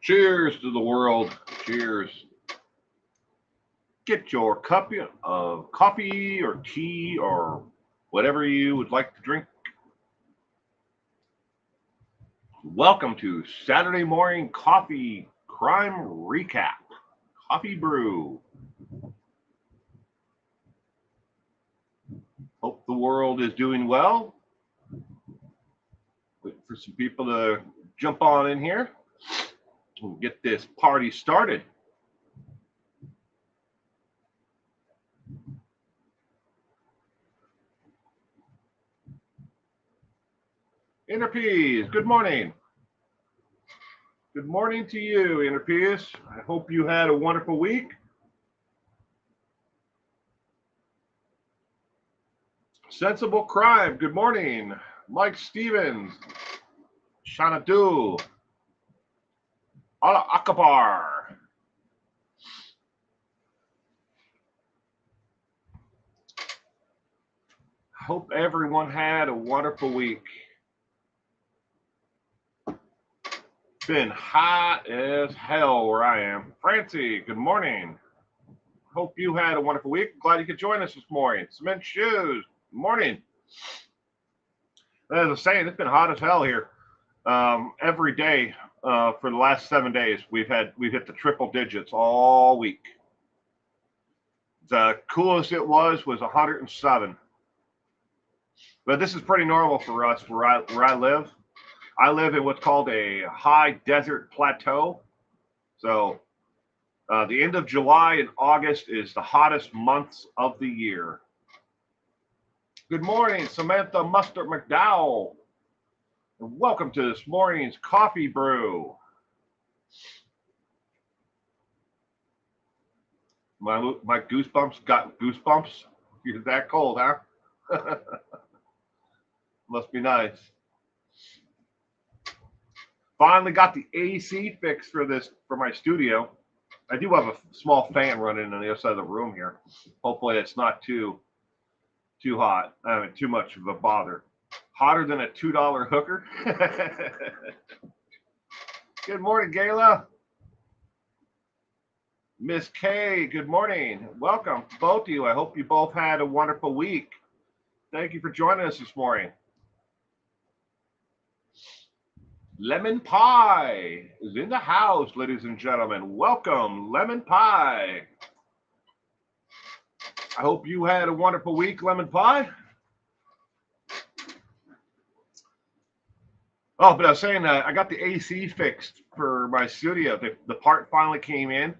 Cheers to the world. Cheers. Get your cup of coffee or tea or whatever you would like to drink. Welcome to Saturday morning coffee crime recap. Coffee brew. Hope the world is doing well. Wait for some people to jump on in here and get this party started. Interpeas, good morning. Good morning to you, Interpeas. I hope you had a wonderful week. Sensible Crime, good morning. Mike Stevens, Shanadu, Ala Akbar. Hope everyone had a wonderful week. Been hot as hell where I am. Francie, good morning. Hope you had a wonderful week. Glad you could join us this morning. Cement Shoes, good morning. As I was saying, it's been hot as hell here. Every day for the last 7 days, we've hit the triple digits all week. The coolest it was 107. But this is pretty normal for us where I live. I live in what's called a high desert plateau. So the end of July and August is the hottest months of the year. Good morning, Samantha Mustard McDowell. And welcome to this morning's coffee brew. My goosebumps got goosebumps. It's that cold, huh? Must be nice. Finally got the AC fixed for my studio. I do have a small fan running on the other side of the room here. Hopefully it's not too hot. I mean, too much of a bother. Hotter than a $2 hooker. Good morning, Gayla. Miss K, good morning. Welcome, both of you. I hope you both had a wonderful week. Thank you for joining us this morning. Lemon Pie is in the house, ladies and gentlemen. Welcome, Lemon Pie. I hope you had a wonderful week, Lemon Pie. Oh, but I was saying I got the AC fixed for my studio. The part finally came in.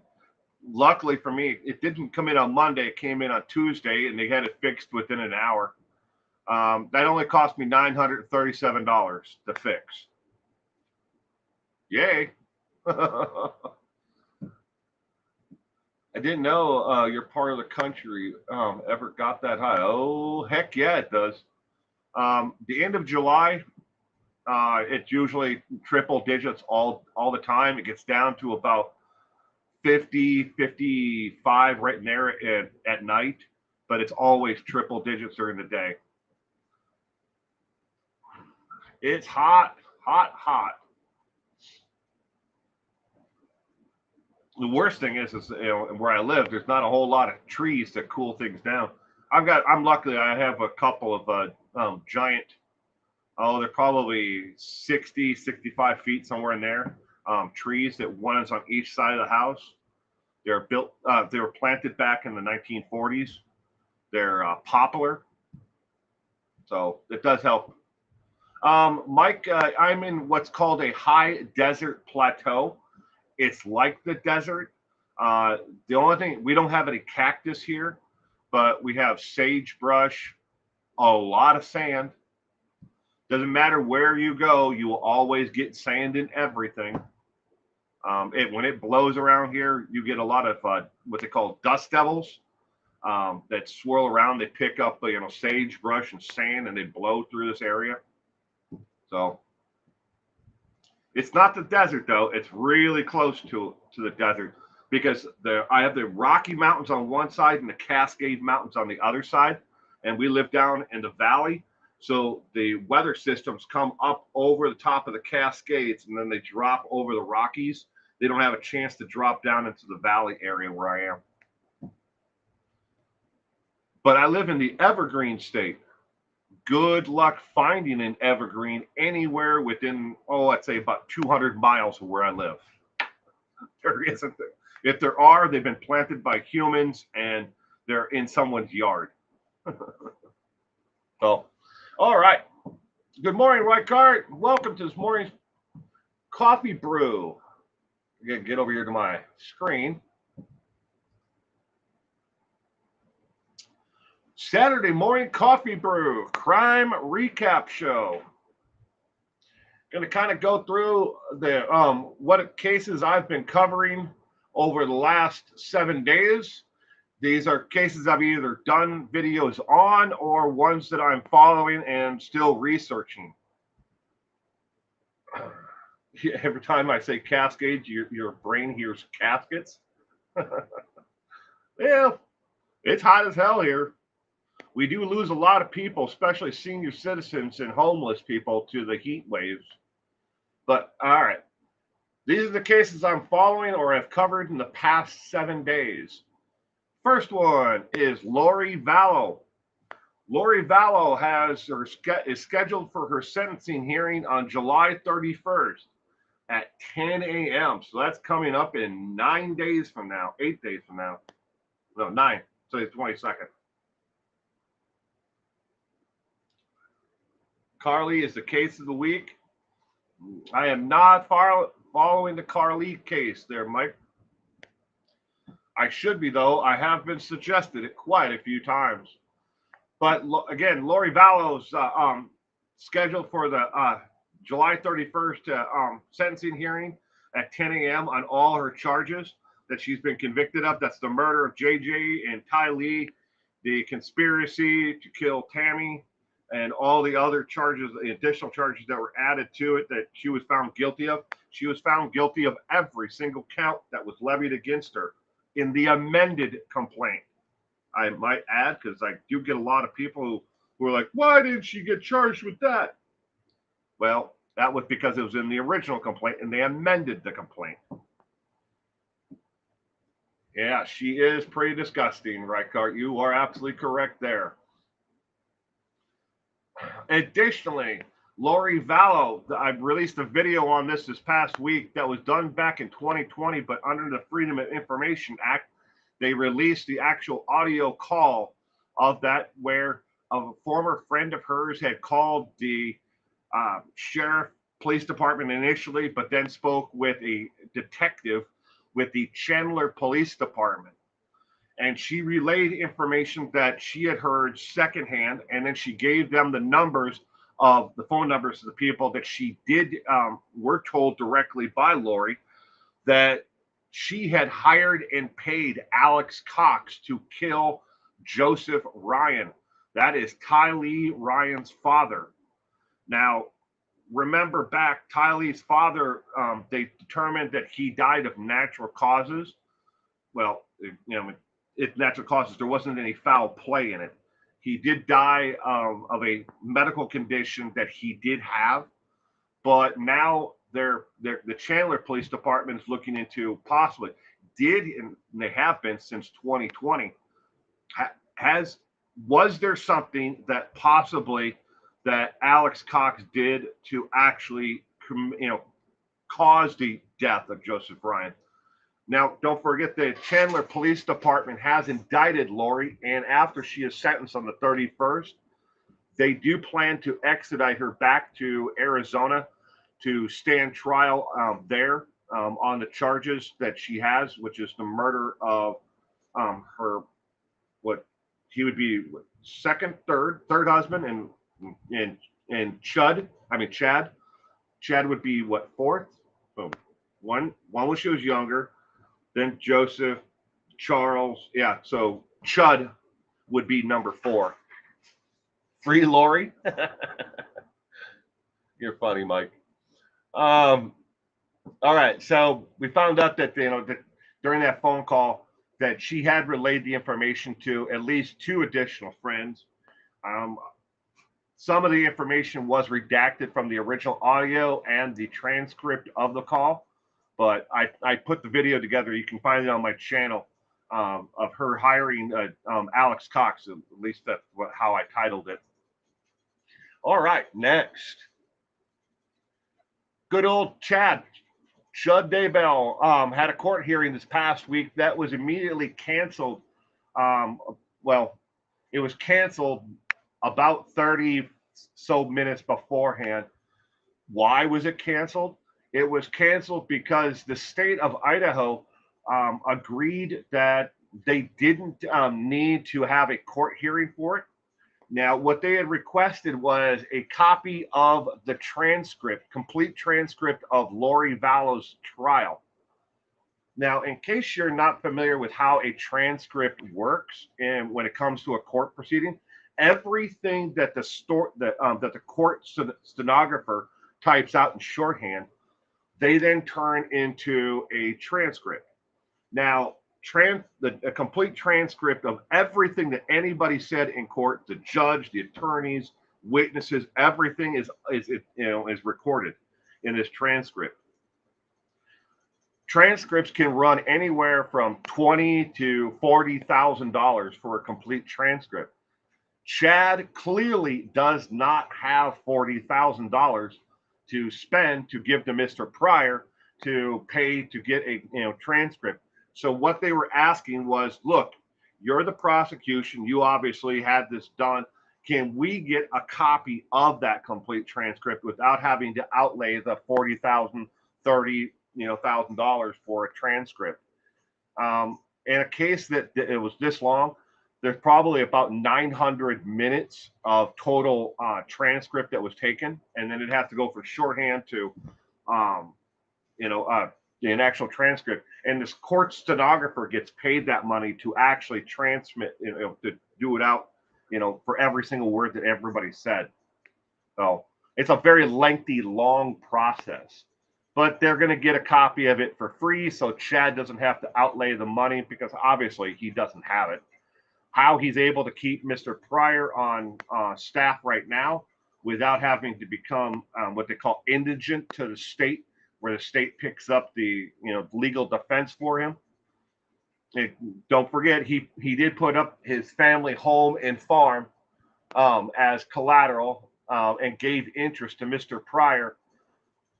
Luckily for me, it didn't come in on Monday. It came in on Tuesday, and they had it fixed within an hour. That only cost me $937 to fix. Yay. I didn't know your part of the country ever got that high. Oh, heck yeah, it does. The end of July, it's usually triple digits all the time. It gets down to about 50, 55 right in there at night, but it's always triple digits during the day. It's hot, hot, hot. The worst thing is where I live, there's not a whole lot of trees to cool things down. I'm lucky. I have a couple of giant. Oh, they're probably 60, 65 feet somewhere in there. Trees that one is on each side of the house. They're built. They were planted back in the 1940s. They're poplar, so it does help. Mike, I'm in what's called a high desert plateau. It's like the desert. The only thing, we don't have any cactus here, but we have sagebrush, a lot of sand. Doesn't matter where you go, you will always get sand in everything. When it blows around here, you get a lot of what they call dust devils that swirl around. They pick up sagebrush and sand, and they blow through this area. So it's not the desert though. It's really close to the desert because I have the Rocky Mountains on one side and the Cascade Mountains on the other side, and we live down in the valley. So the weather systems come up over the top of the Cascades and then they drop over the Rockies, They don't have a chance to drop down into the valley area where I am. But I live in the Evergreen state. Good luck finding an evergreen anywhere within, I'd say about 200 miles of where I live. There isn't. If there are, they've been planted by humans and they're in someone's yard. So, all right. Good morning, Whitecart. Welcome to this morning's coffee brew. Again, get over here to my screen. Saturday morning coffee brew, crime recap show. Going to kind of go through the what cases I've been covering over the last 7 days. These are cases I've either done videos on or ones that I'm following and still researching. Every time I say cascades, your brain hears caskets. Yeah, it's hot as hell here. We do lose a lot of people, especially senior citizens and homeless people, to the heat waves. But all right, these are the cases I'm following or have covered in the past 7 days. First one is Lori Vallo. Lori Vallo is scheduled for her sentencing hearing on July 31st at 10 a.m. So that's coming up in 9 days from now, 8 days from now. No, 9. So it's 22nd. Carly is the case of the week. I am not following the Carly case there, Mike. I should be, though. I have been suggested it quite a few times. But again, Lori Vallo's scheduled for the July 31st sentencing hearing at 10 a.m. on all her charges that she's been convicted of. That's the murder of JJ and Ty Lee, the conspiracy to kill Tammy, and all the other charges, the additional charges that were added to it that she was found guilty of. She was found guilty of every single count that was levied against her in the amended complaint. I might add, because I do get a lot of people who are like, why didn't she get charged with that? Well, that was because it was in the original complaint and they amended the complaint. Yeah, she is pretty disgusting, right, Cart? You are absolutely correct there. Additionally, Lori Vallo, I've released a video on this past week that was done back in 2020, but under the Freedom of Information Act, they released the actual audio call of that where a former friend of hers had called the sheriff police department initially, but then spoke with a detective with the Chandler Police Department. And she relayed information that she had heard secondhand, and then she gave them the numbers of the phone numbers of the people that she did were told directly by Lori that she had hired and paid Alex Cox to kill Joseph Ryan. That is Ty Lee Ryan's father. Now, remember back, Ty Lee's father, they determined that he died of natural causes. Well, it's natural causes. There wasn't any foul play in it. He did die of a medical condition that he did have, but now the Chandler Police Department is looking into possibly and they have been since 2020. Was there something that possibly that Alex Cox did to actually cause the death of Joseph Ryan? Now, don't forget the Chandler Police Department has indicted Lori, and after she is sentenced on the 31st, they do plan to extradite her back to Arizona to stand trial there on the charges that she has, which is the murder of her, what he would be third husband, and Chad. Chad would be what, fourth? So one when she was younger. Then Joseph, Charles, yeah. So Chud would be number 4. Free Lori. You're funny, Mike. All right. So we found out that that during that phone call that she had relayed the information to at least 2 additional friends. Some of the information was redacted from the original audio and the transcript of the call. But I put the video together. You can find it on my channel of her hiring Alex Cox. At least that's how I titled it. All right, next. Good old Chad Daybell had a court hearing this past week that was immediately canceled. Well, it was canceled about 30 so minutes beforehand. Why was it canceled? It was canceled because the state of Idaho agreed that they didn't need to have a court hearing for it. Now, what they had requested was a copy of the transcript, complete transcript of Lori Vallo's trial. Now, in case you're not familiar with how a transcript works, and when it comes to a court proceeding, everything that the court stenographer types out in shorthand, they then turn into a transcript. Now, a complete transcript of everything that anybody said in court, the judge, the attorneys, witnesses, everything is recorded in this transcript. Transcripts can run anywhere from $20,000 to $40,000 for a complete transcript. Chad clearly does not have $40,000 to spend to give to Mr. Pryor to pay to get a transcript. So what they were asking was, look, you're the prosecution. You obviously had this done. Can we get a copy of that complete transcript without having to outlay the $40,000, $30,000 for a transcript? In a case that it was this long, there's probably about 900 minutes of total transcript that was taken, and then it has to go from shorthand to, an actual transcript. And this court stenographer gets paid that money to actually transmit, to do it out, for every single word that everybody said. So it's a very lengthy, long process. But they're going to get a copy of it for free, so Chad doesn't have to outlay the money because obviously he doesn't have it. How he's able to keep Mr. Pryor on staff right now without having to become what they call indigent to the state, where the state picks up the legal defense for him. Don't forget, he did put up his family home and farm as collateral and gave interest to Mr. Pryor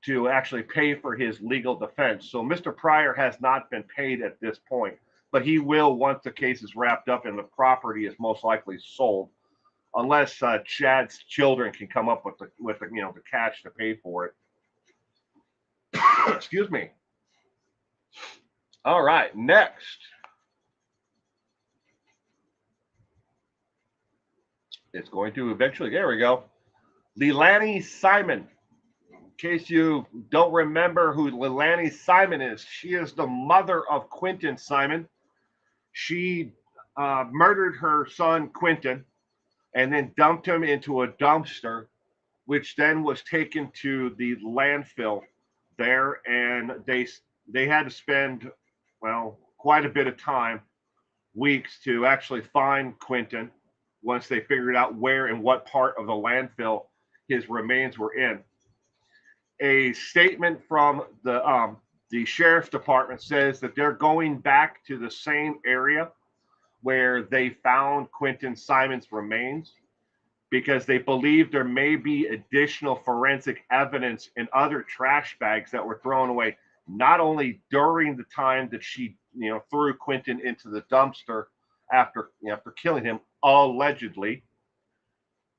to actually pay for his legal defense. So Mr. Pryor has not been paid at this point, but he will once the case is wrapped up and the property is most likely sold, unless Chad's children can come up with the cash to pay for it. Excuse me. All right, next. It's going to eventually, there we go. Lilani Simon. In case you don't remember who Lilani Simon is, she is the mother of Quentin Simon. She murdered her son, Quentin, and then dumped him into a dumpster, which then was taken to the landfill there, and they had to spend, well, quite a bit of time, weeks, to actually find Quentin once they figured out where and what part of the landfill his remains were in. A statement from the sheriff's department says that they're going back to the same area where they found Quentin Simon's remains because they believe there may be additional forensic evidence in other trash bags that were thrown away, not only during the time that she threw Quentin into the dumpster after killing him, allegedly,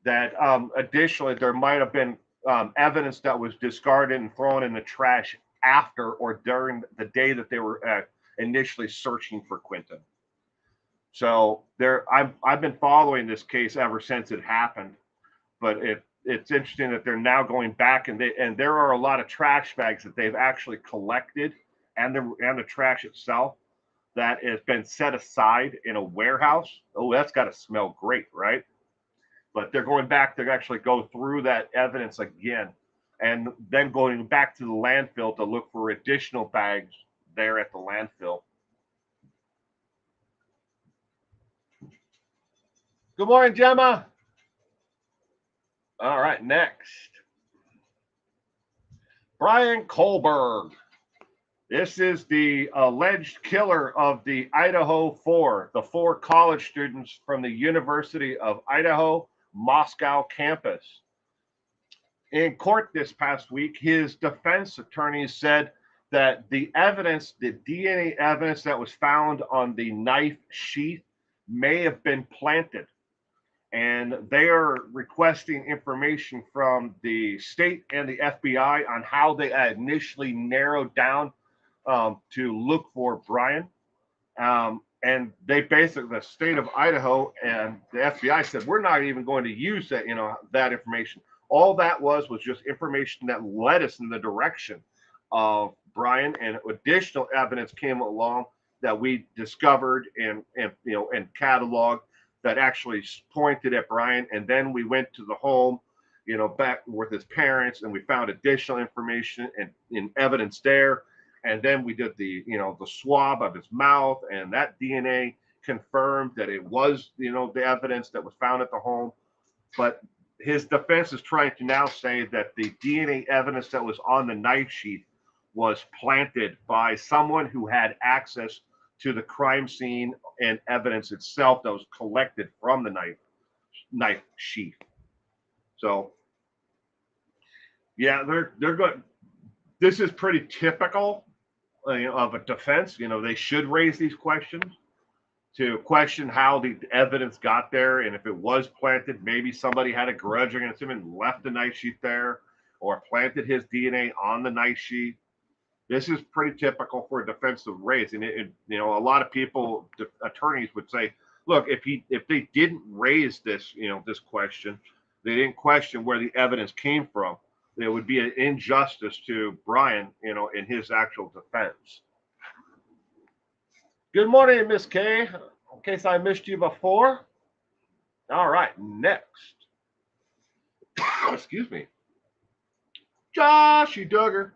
that additionally there might have been evidence that was discarded and thrown in the trash after or during the day that they were initially searching for Quentin. So I've been following this case ever since it happened, but it's interesting that they're now going back and there are a lot of trash bags that they've actually collected, and the trash itself that has been set aside in a warehouse. Oh, that's got to smell great, right? But they're going back to actually go through that evidence again, and then going back to the landfill to look for additional bags there at the landfill. Good morning, Gemma. All right, next. Brian Colberg. This is the alleged killer of the Idaho Four, the four college students from the University of Idaho, Moscow campus. In court this past week, his defense attorneys said that the evidence, the DNA evidence that was found on the knife sheath, may have been planted. And they are requesting information from the state and the FBI on how they initially narrowed down to look for Brian. And they basically, the state of Idaho and the FBI said, we're not even going to use that, that information. All that was just information that led us in the direction of Brian, and additional evidence came along that we discovered and cataloged that actually pointed at Brian. And then we went to the home, back with his parents, and we found additional information and evidence there. And then we did the swab of his mouth, and that DNA confirmed that it was the evidence that was found at the home. But his defense is trying to now say that the DNA evidence that was on the knife sheath was planted by someone who had access to the crime scene and evidence itself that was collected from the knife sheath. So yeah, they're going. This is pretty typical of a defense. They should raise these questions to question how the evidence got there, and if it was planted, maybe somebody had a grudge against him and left the knife sheath there, or planted his DNA on the knife sheath. This is pretty typical for a defense to raise, and a lot of people, attorneys, would say, look, if they didn't raise this, this question, they didn't question where the evidence came from, there would be an injustice to Brian, in his actual defense. Good morning, Miss K. In case I missed you before. All right, next. Excuse me. Joshy Duggar.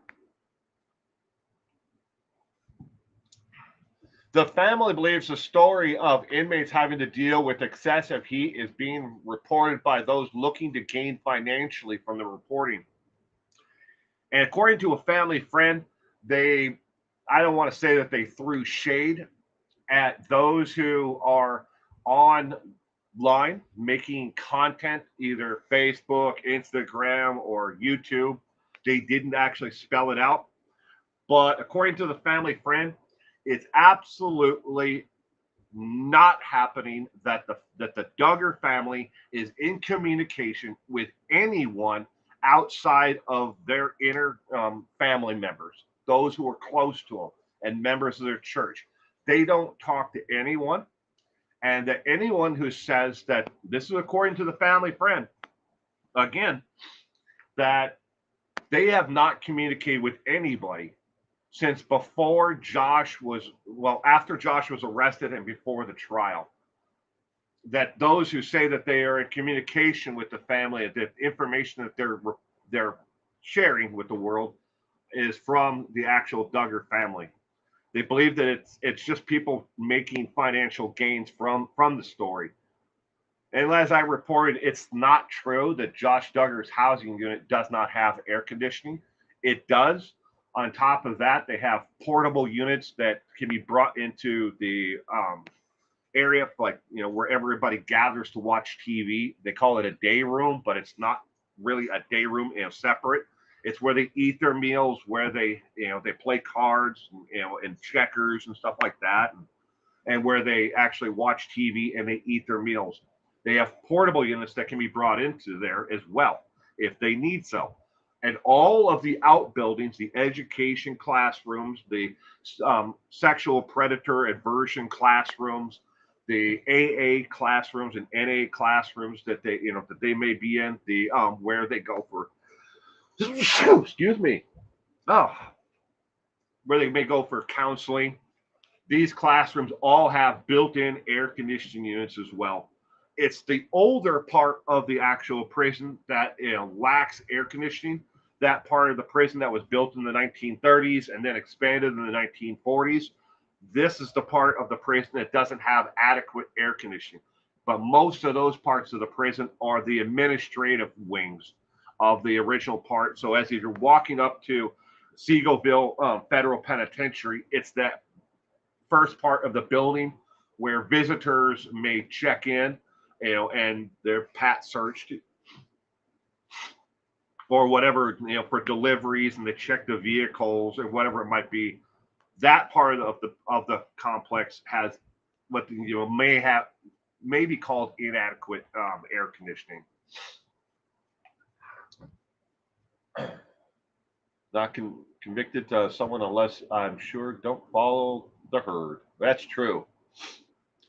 The family believes the story of inmates having to deal with excessive heat is being reported by those looking to gain financially from the reporting. And according to a family friend, I don't want to say that they threw shade at those who are online making content, either Facebook, Instagram, or YouTube. They didn't actually spell it out. But according to the family friend, it's absolutely not happening that the Duggar family is in communication with anyone outside of their inner family members, those who are close to them and members of their church. They don't talk to anyone, and that anyone who says that, this is according to the family friend, again, that they have not communicated with anybody since before after Josh was arrested and before the trial. That those who say that they are in communication with the family, the information that they're sharing with the world is from the actual Duggar family. They believe that it's just people making financial gains from the story. And as I reported, it's not true that Josh Duggar's housing unit does not have air conditioning. It does. On top of that, they have portable units that can be brought into the area, like where everybody gathers to watch TV. They call it a day room, but it's not really a day room, separate. It's where they eat their meals, where they play cards, and checkers and stuff like that, and where they actually watch TV and they eat their meals. They have portable units that can be brought into there as well if they need so. And all of the outbuildings, the education classrooms, the sexual predator aversion classrooms, the AA classrooms and NA classrooms that they may be in, the where they go for excuse me, where they may go for counseling. These classrooms all have built-in air conditioning units as well. It's the older part of the actual prison that lacks air conditioning. That part of the prison that was built in the 1930s and then expanded in the 1940s. This is the part of the prison that doesn't have adequate air conditioning. But most of those parts of the prison are the administrative wings of the original part. So as if you're walking up to Seagoville Federal Penitentiary. It's that first part of the building where visitors may check in, and they're pat searched or whatever, for deliveries, and they check the vehicles or whatever it might be. That part of the complex has what may be called inadequate air conditioning. Not convicted someone unless I'm sure don't follow the herd. That's true.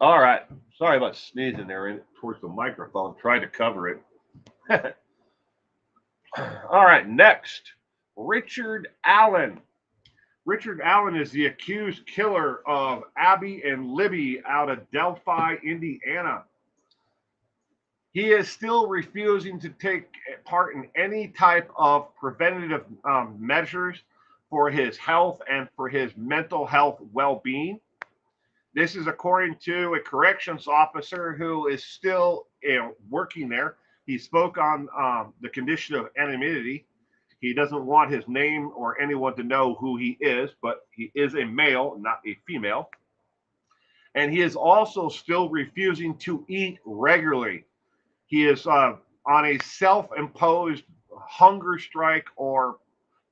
All right. Sorry about sneezing there towards the microphone. Tried to cover it. All right. Next, Richard Allen. Richard Allen is the accused killer of Abby and Libby out of Delphi, Indiana. He is still refusing to take part in any type of preventative measures for his health and for his mental health well-being. This is according to a corrections officer who is still working there. He spoke on the condition of anonymity. He doesn't want his name or anyone to know who he is, but he is a male, not a female. And he is also still refusing to eat regularly. He is on a self-imposed hunger strike or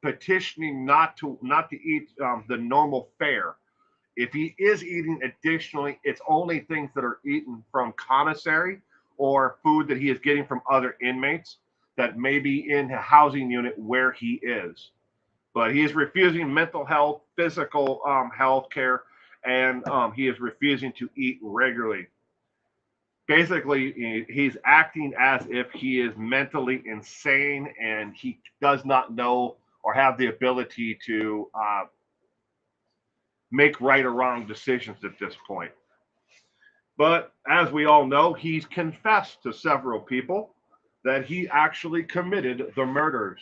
petitioning not to eat the normal fare. If he is eating additionally, it's only things that are eaten from commissary or food that he is getting from other inmates that may be in a housing unit where he is. But he is refusing mental health, physical health care, and he is refusing to eat regularly. Basically, he's acting as if he is mentally insane and he does not know or have the ability to make right or wrong decisions at this point. But as we all know, he's confessed to several people that he actually committed the murders.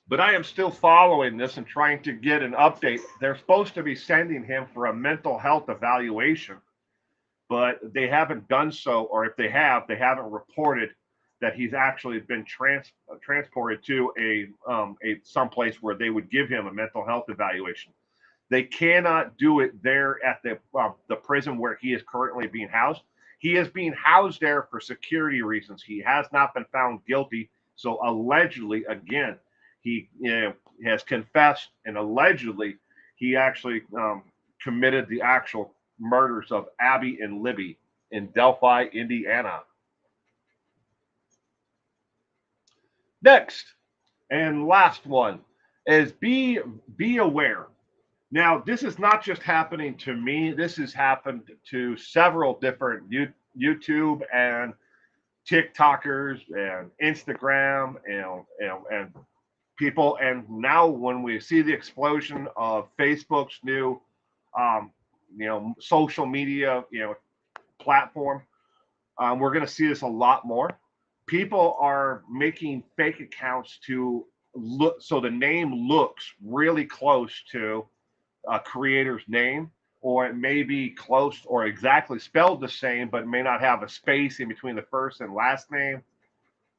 But I am still following this and trying to get an update. They're supposed to be sending him for a mental health evaluation, but they haven't done so, or if they have, they haven't reported that he's actually been transported to a someplace where they would give him a mental health evaluation. They cannot do it there at the prison where he is currently being housed. He is being housed there for security reasons. He has not been found guilty. So allegedly, again, he has confessed, and allegedly he actually committed the actual murders of Abby and Libby in Delphi, Indiana. Next and last one is be aware. Now, this is not just happening to me. This has happened to several different YouTube and TikTokers and Instagram and people. And now when we see the explosion of Facebook's new, social media, platform, we're going to see this a lot more. People are making fake accounts to look, so the name looks really close to a creator's name, or it may be close or exactly spelled the same, but may not have a space in between the first and last name.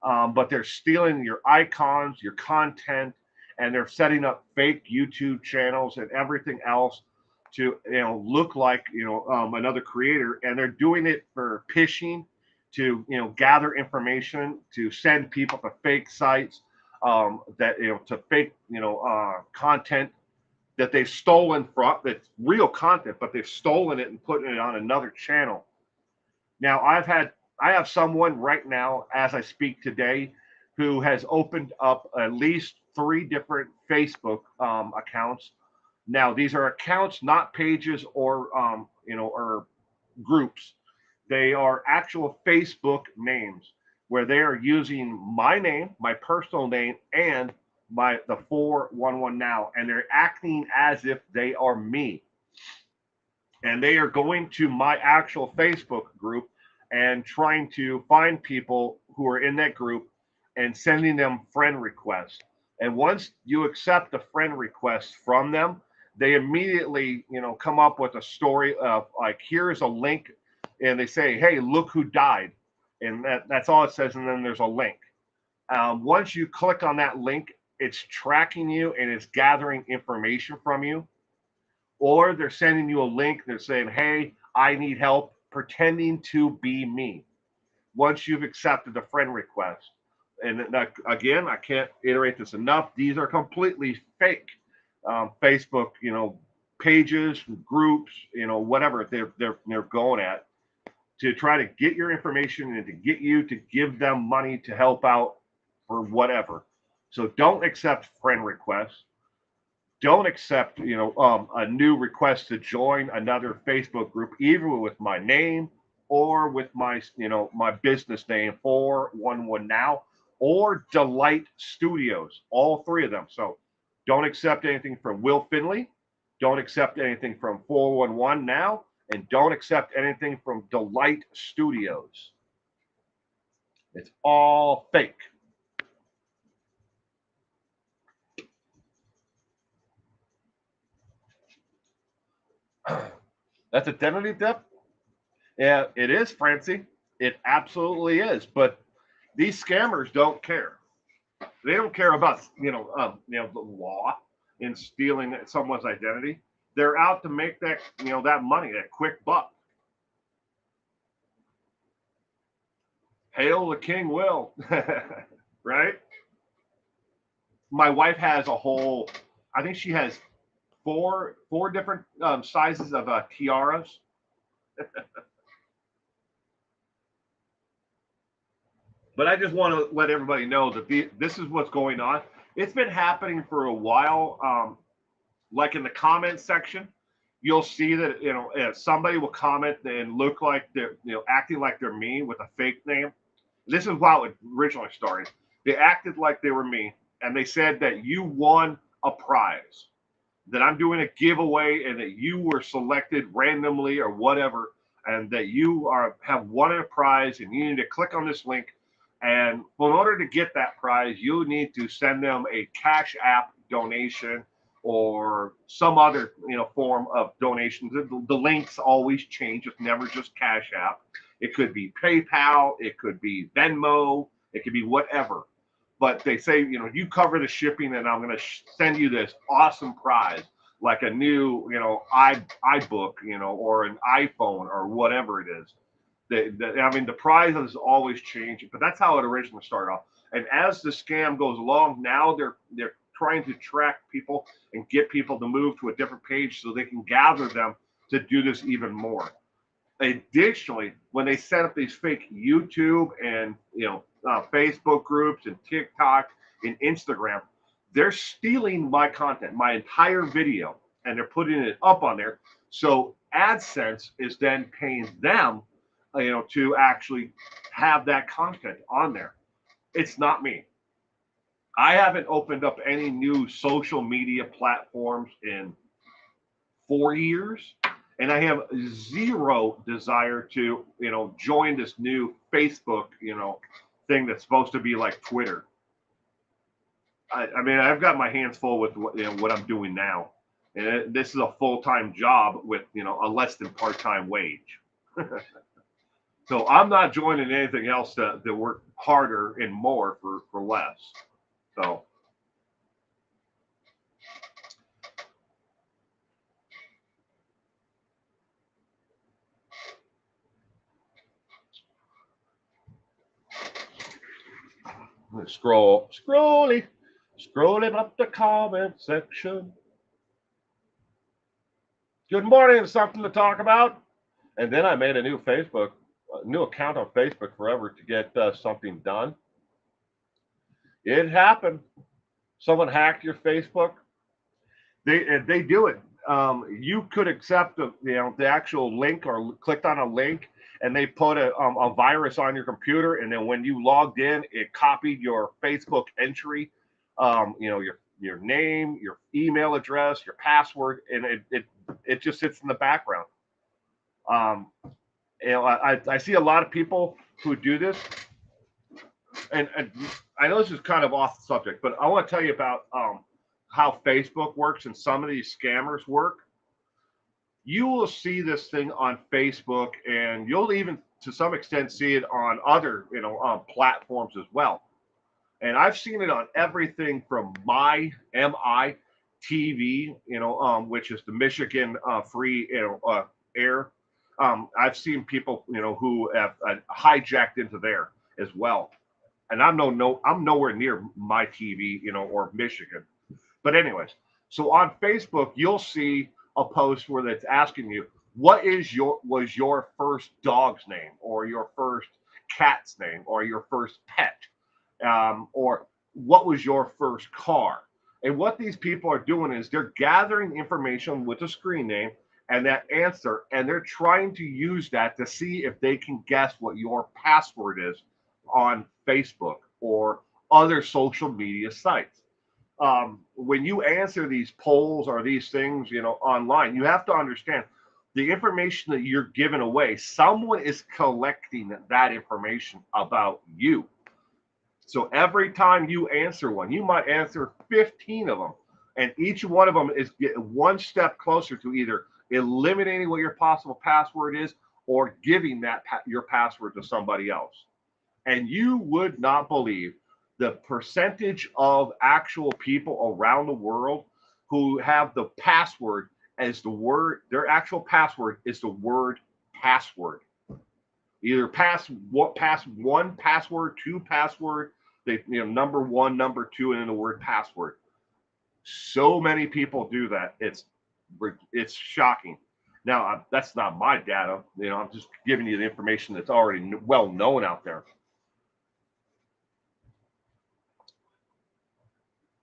But they're stealing your icons, your content, and they're setting up fake YouTube channels and everything else to look like another creator, and they're doing it for phishing, to gather information, to send people to fake sites, that to fake content that they've stolen from, that's real content, but they've stolen it and putting it on another channel. Now, I have someone right now, as I speak today, who has opened up at least 3 different Facebook accounts. Now, these are accounts, not pages or or groups. They are actual Facebook names where they are using my name, my personal name, and the 411 now, and they're acting as if they are me. And they are going to my actual Facebook group and trying to find people who are in that group and sending them friend requests. And once you accept a friend request from them, they immediately, come up with a story of like, here's a link, and they say, hey, look who died. And that's all it says. And then there's a link. Once you click on that link, it's tracking you and it's gathering information from you. Or they're sending you a link. They're saying, hey, I need help, pretending to be me. Once you've accepted the friend request. And that, again, I can't iterate this enough. These are completely fake Facebook, pages, groups, whatever they're going at to try to get your information and to get you to give them money to help out for whatever. So don't accept friend requests. Don't accept, a new request to join another Facebook group, either with my name or with my business name, 411 Now, or Delight Studios, all three of them. So don't accept anything from Will Finley. Don't accept anything from 411 Now, and don't accept anything from Delight Studios. It's all fake. That's identity theft. Yeah, it is, Francie. It absolutely is. But these scammers don't care. They don't care about the law in stealing someone's identity. They're out to make that money, that quick buck. Hail the King Will, right? My wife has a whole. I think she has four different sizes of tiaras. But I just want to let everybody know that this is what's going on. It's been happening for a while. Like in the comment section, you'll see that somebody will comment and look like they're acting like they're me with a fake name. This is how it originally started. They acted like they were me, and they said that you won a prize, that I'm doing a giveaway, and that you were selected randomly or whatever, and that you have won a prize, and you need to click on this link. And in order to get that prize, you need to send them a Cash App donation or some other form of donation. The links always change. It's never just Cash App. It could be PayPal. It could be Venmo. It could be whatever. But they say, you cover the shipping, and I'm going to send you this awesome prize, like a new, iBook, or an iPhone or whatever it is. The prize is always changing, but that's how it originally started off. And as the scam goes along, now they're trying to track people and get people to move to a different page so they can gather them to do this even more. Additionally, when they set up these fake YouTube and Facebook groups and TikTok and Instagram, they're stealing my content, my entire video, and they're putting it up on there. So AdSense is then paying them, to actually have that content on there. It's not me. I haven't opened up any new social media platforms in 4 years, and I have zero desire to, join this new Facebook, thing that's supposed to be like Twitter. I mean, I've got my hands full with what I'm doing now, and this is a full-time job with, a less than part-time wage. So I'm not joining anything else that work harder and more for less. So scrolling up the comment section. Good morning, something to talk about. And then I made a new account on Facebook forever to get something done. It happened. Someone hacked your Facebook. They do it. You could accept the actual link or clicked on a link, and they put a virus on your computer, and then when you logged in, it copied your Facebook entry, your name, your email address, your password, and it just sits in the background. I see a lot of people who do this, and I know this is kind of off the subject, but I want to tell you about how Facebook works and some of these scammers work. You will see this thing on Facebook, and you'll even, to some extent, see it on other, platforms as well. And I've seen it on everything from MI TV, which is the Michigan free, air. I've seen people, who have hijacked into there as well. And I'm nowhere near my TV, or Michigan. But anyways, so on Facebook, you'll see a post where it's asking you, was your first dog's name, or your first cat's name, or your first pet, or what was your first car? And what these people are doing is they're gathering information with a screen name and that answer, and they're trying to use that to see if they can guess what your password is on Facebook or other social media sites. When you answer these polls or these things, online, you have to understand the information that you're giving away. Someone is collecting that information about you. So every time you answer one, you might answer 15 of them, and each one of them is one step closer to either eliminating what your possible password is or giving your password to somebody else. And you would not believe the percentage of actual people around the world who have the password as their actual password is the word password. Either pass one password, two password, number one, number two, and then the word password. So many people do that. It's shocking. Now, that's not my data. I'm just giving you the information that's already well known out there.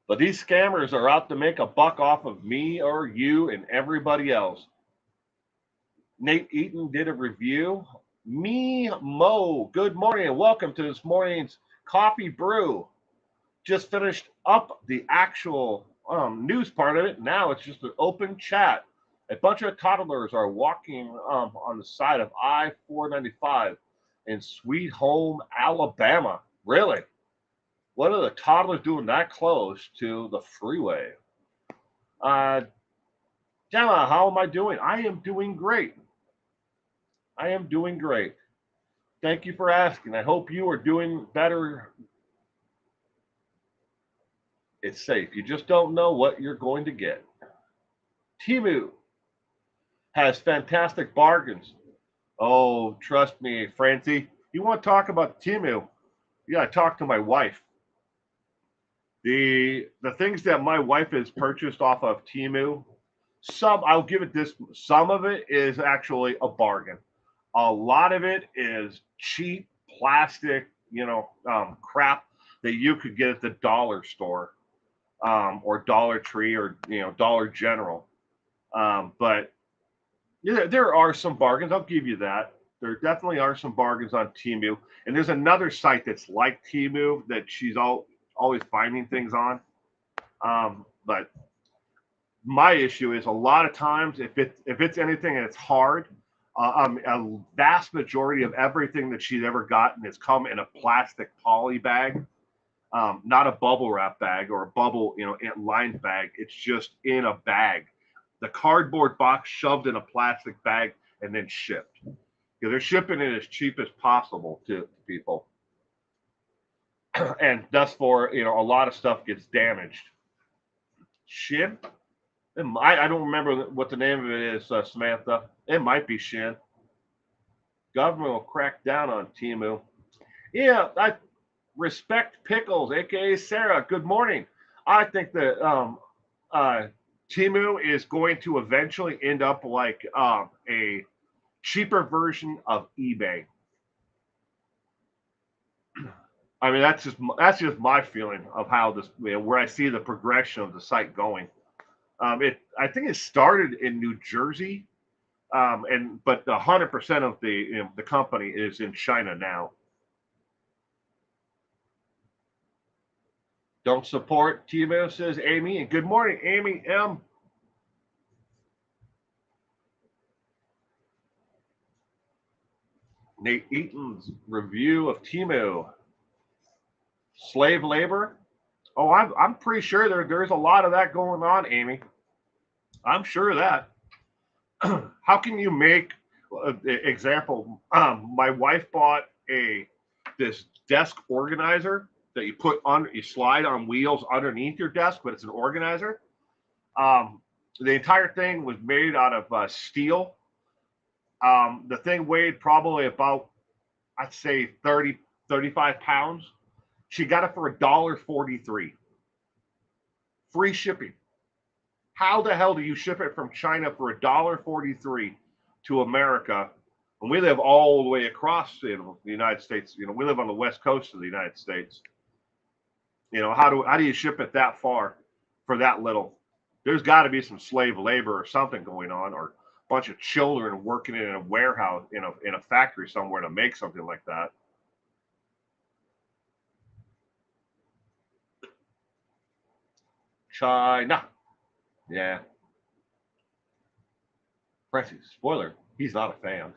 But these scammers are out to make a buck off of me or you and everybody else. Nate Eaton did a review. Me Mo, good morning and welcome to this morning's coffee brew. Just finished up the actual news part of it. Now it's just an open chat. A bunch of toddlers are walking on the side of I-495 in Sweet Home, Alabama. Really? What are the toddlers doing that close to the freeway? Gemma, how am I doing? I am doing great. I am doing great. Thank you for asking. I hope you are doing better. It's safe. You just don't know what you're going to get. Teemo has fantastic bargains. Oh, trust me, Francie. You want to talk about Teemo? You got to talk to my wife. The things that my wife has purchased off of Teemo, I'll give it this, some of it is actually a bargain. A lot of it is cheap plastic, crap that you could get at the dollar store, or Dollar Tree, or Dollar General. But there are some bargains. I'll give you that. There definitely are some bargains on Teemo, and there's another site that's like Teemo that she's always finding things on. But my issue is a lot of times if it's anything and it's hard, a vast majority of everything that she's ever gotten has come in a plastic poly bag, not a bubble wrap bag or a bubble lined bag. It's just in a bag, the cardboard box shoved in a plastic bag and then shipped. They're shipping it as cheap as possible to people. And thus for a lot of stuff gets damaged. Shin? I don't remember what the name of it is, Samantha. It might be Shin. Government will crack down on Teemo. Yeah, I respect Pickles, aka Sarah. Good morning. I think that Teemo is going to eventually end up like a cheaper version of eBay. I mean, that's just my feeling of how this, where I see the progression of the site going. I think it started in New Jersey, but 100% of the company is in China now. Don't support Teemo, says Amy, and good morning, Amy M. Nate Eaton's review of Teemo. Slave labor. Oh, I'm pretty sure there's a lot of that going on, Amy. I'm sure of that. How can you make example? My wife bought this desk organizer that you put on, you slide on wheels underneath your desk, but it's an organizer. The entire thing was made out of steel. The thing weighed probably about, I'd say 35 pounds. She got it for $1.43. Free shipping. How the hell do you ship it from China for $1.43 to America? And we live all the way across the United States. We live on the west coast of the United States. How do you ship it that far for that little? There's got to be some slave labor or something going on, or a bunch of children working in a warehouse in a factory somewhere to make something like that. China. Yeah. Francis, spoiler, he's not a fan.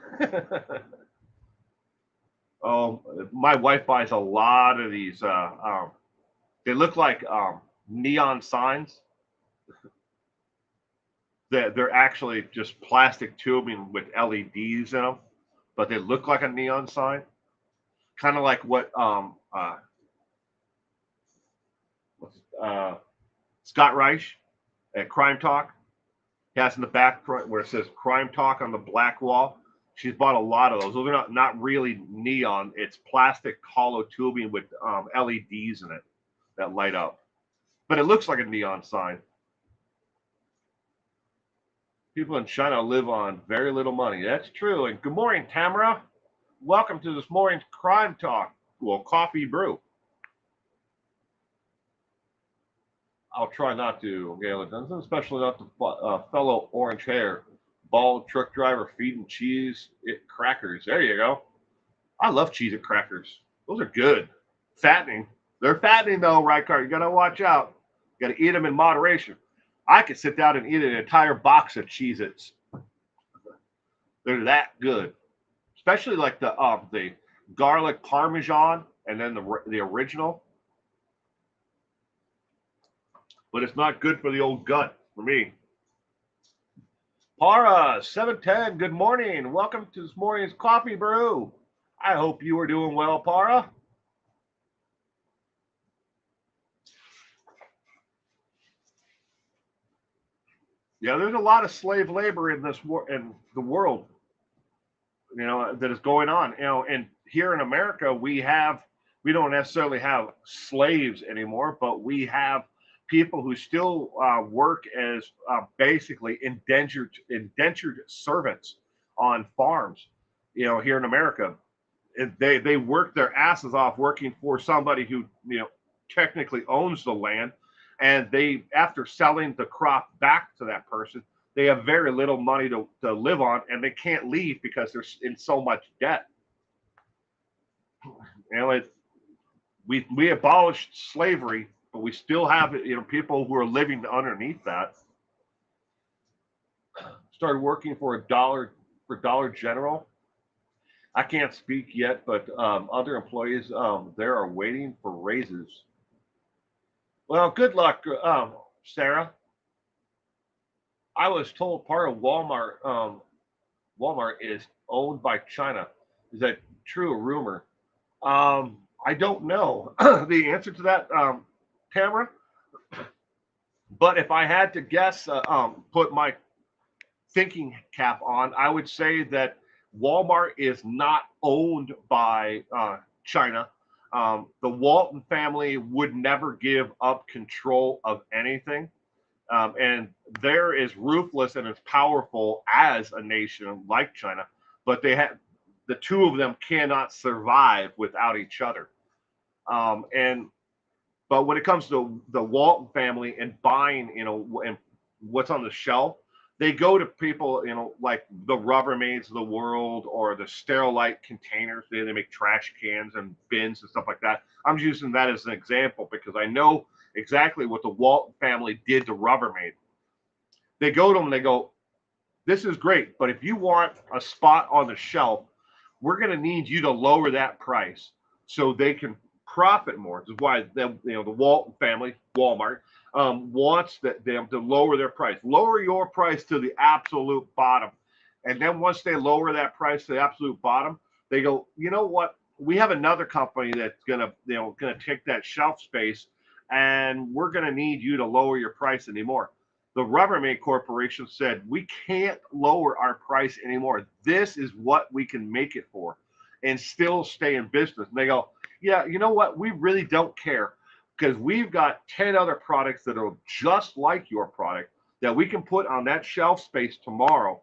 Oh, my wife buys a lot of these. They look like neon signs. They're actually just plastic tubing with LEDs in them, but they look like a neon sign. Kind of like what Scott Reich at Crime Talk has in the back where it says Crime Talk on the black wall. She's bought a lot of those. Those are not really neon. It's plastic hollow tubing with LEDs in it that light up. But it looks like a neon sign. People in China live on very little money. That's true. And good morning, Tamara. Welcome to this morning's Crime Talk. Well, Coffee Brew. I'll try not to, Galen Dunson, especially not the fellow orange hair, bald truck driver feeding cheese crackers. There you go. I love cheese at crackers. Those are good. Fattening. They're fattening though, Rykart. You got to watch out. You got to eat them in moderation. I could sit down and eat an entire box of Cheez-Its. They're that good. Especially like the garlic parmesan and then the original. But it's not good for the old gut for me. Para 710, good morning. Welcome to this morning's Coffee Brew. I hope you are doing well, Para. Yeah, there's a lot of slave labor in the world, that is going on. And here in America, we don't necessarily have slaves anymore, but we have people who still work as basically indentured servants on farms, here in America. They work their asses off working for somebody who, technically owns the land. And they, after selling the crop back to that person, they have very little money to live on, and they can't leave because they're in so much debt. We abolished slavery, but we still have people who are living underneath that. Started working for Dollar General. I can't speak yet, but other employees there are waiting for raises. Well, good luck, Sarah. I was told part of Walmart is owned by China. Is that true or rumor? I don't know the answer to that, Tamara. But if I had to guess, put my thinking cap on, I would say that Walmart is not owned by China. The Walton family would never give up control of anything. And they're as ruthless and as powerful as a nation like China, but the two of them cannot survive without each other. But when it comes to the Walton family and buying, and what's on the shelf, they go to people, like the Rubbermaids of the world or the Sterilite containers. They make trash cans and bins and stuff like that. I'm using that as an example because I know exactly what the Walton family did to Rubbermaid. They go to them and they go, this is great, but if you want a spot on the shelf, we're going to need you to lower that price so they can profit more. This is why the Walton family, Walmart, wants them to lower their price. Lower your price to the absolute bottom. And then once they lower that price to the absolute bottom, they go, you know what? we have another company that's gonna take that shelf space, and we're gonna need you to lower your price anymore. The Rubbermaid Corporation said we can't lower our price anymore. This is what we can make it for, and still stay in business. And they go, yeah, you know what? We really don't care because we've got 10 other products that are just like your product that we can put on that shelf space tomorrow.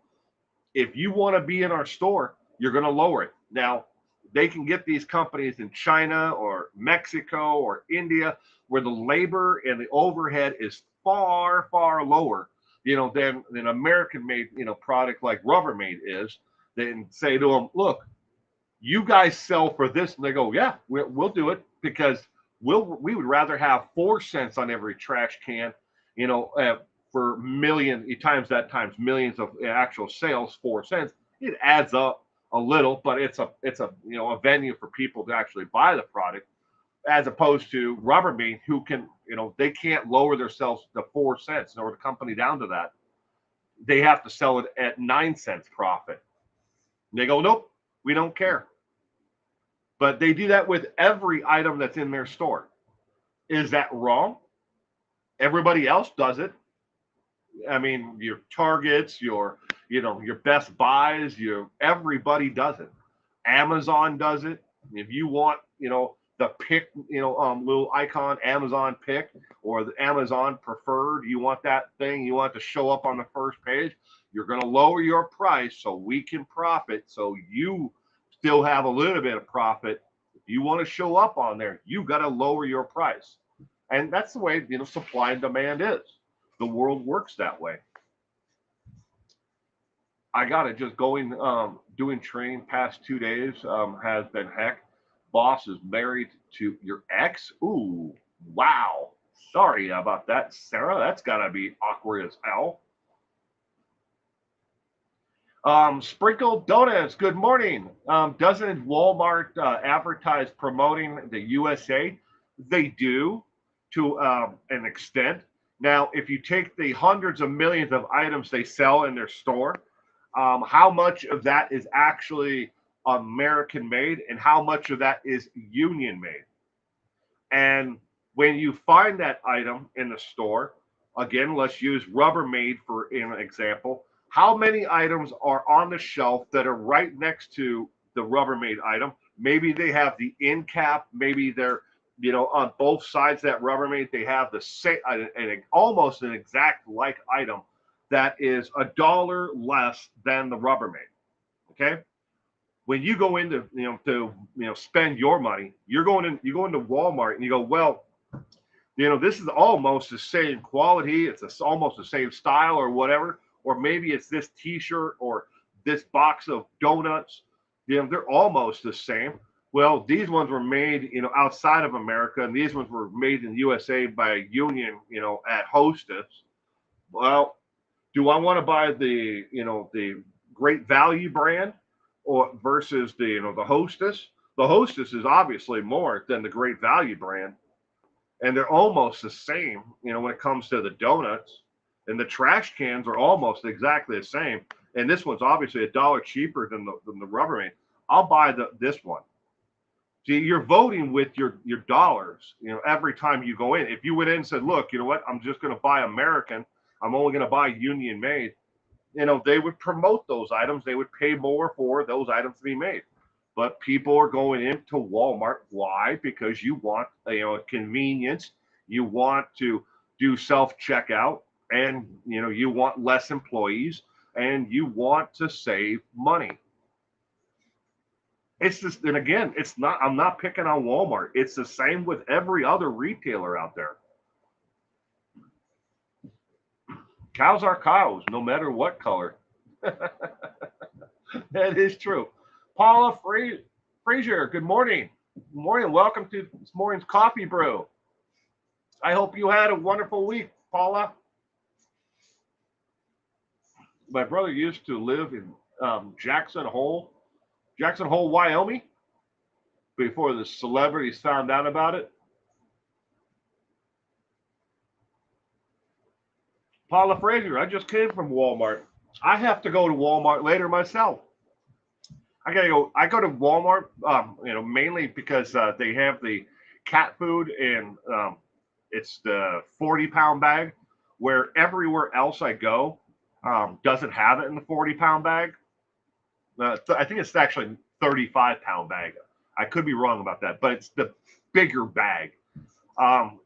If you want to be in our store, you're going to lower it. Now, they can get these companies in China or Mexico or India where the labor and the overhead is far, far lower, than an American made, product like Rubbermaid is. Then say to them, look, you guys sell for this. And they go, yeah, we'll do it because we would rather have 4 cents on every trash can, for million times millions of actual sales, 4 cents. It adds up a little, but it's a venue for people to actually buy the product, as opposed to Rubbermaid, who can, they can't lower themselves to 4 cents in order to company down to that. They have to sell it at 9 cents profit. And they go, nope, we don't care. But they do that with every item that's in their store. Is that wrong? Everybody else does it. I mean, your Targets, your Best Buys, everybody does it. Amazon does it. If you want, the pick, little icon, Amazon pick or the Amazon preferred, you want that thing, you want it to show up on the first page, you're going to lower your price so we can profit, so you still have a little bit of profit. If you want to show up on there, you got to lower your price. And that's the way, supply and demand is. The world works that way. I got it. Just doing training past 2 days has been heck. Boss is married to your ex. Ooh, wow. Sorry about that, Sarah. That's got to be awkward as hell. Sprinkled Donuts, good morning. Doesn't Walmart advertise promoting the USA? They do to an extent. Now, if you take the hundreds of millions of items they sell in their store, how much of that is actually American made and how much of that is union made? And when you find that item in the store, again, let's use Rubbermaid for an example. How many items are on the shelf that are right next to the Rubbermaid item? Maybe they have the end cap. Maybe they're, on both sides of that Rubbermaid, they have the same, almost an exact like item that is $1 less than the Rubbermaid. Okay. When you go into, spend your money, you go into Walmart and you go, well, this is almost the same quality. It's almost the same style or whatever. Or maybe it's this T-shirt or this box of donuts. They're almost the same. Well, these ones were made, outside of America, and these ones were made in the USA by a union, at Hostess. Well, do I want to buy the Great Value brand or versus the Hostess? The Hostess is obviously more than the Great Value brand, and they're almost the same, when it comes to the donuts. And the trash cans are almost exactly the same. And this one's obviously $1 cheaper than the Rubbermaid. I'll buy this one. See, you're voting with your dollars, every time you go in. If you went in and said, look, you know what, I'm just going to buy American. I'm only going to buy union made. They would promote those items. They would pay more for those items to be made. But people are going into Walmart. Why? Because you want, convenience. You want to do self-checkout. And you want less employees and you want to save money. It's just, and again, I'm not picking on Walmart. It's the same with every other retailer out there. Cows are cows, no matter what color. That is true. Paula Frazier, good morning. Good morning. Welcome to this morning's Coffee Brew. I hope you had a wonderful week, Paula. My brother used to live in Jackson Hole, Wyoming, before the celebrities found out about it. Paula Frazier, I just came from Walmart. I have to go to Walmart later myself. I gotta go. I go to Walmart, mainly because they have the cat food and it's the 40-pound bag, where everywhere else I go doesn't have it in the 40-pound bag. I think it's actually 35-pound bag. I could be wrong about that, but it's the bigger bag. Um,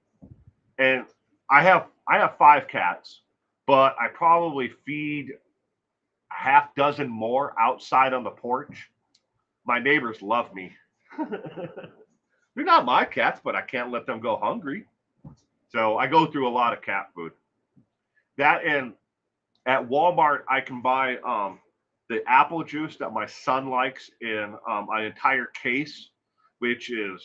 and I have 5 cats, but I probably feed a half dozen more outside on the porch. My neighbors love me. They're not my cats, but I can't let them go hungry. So I go through a lot of cat food. That and at Walmart, I can buy the apple juice that my son likes in an entire case, which is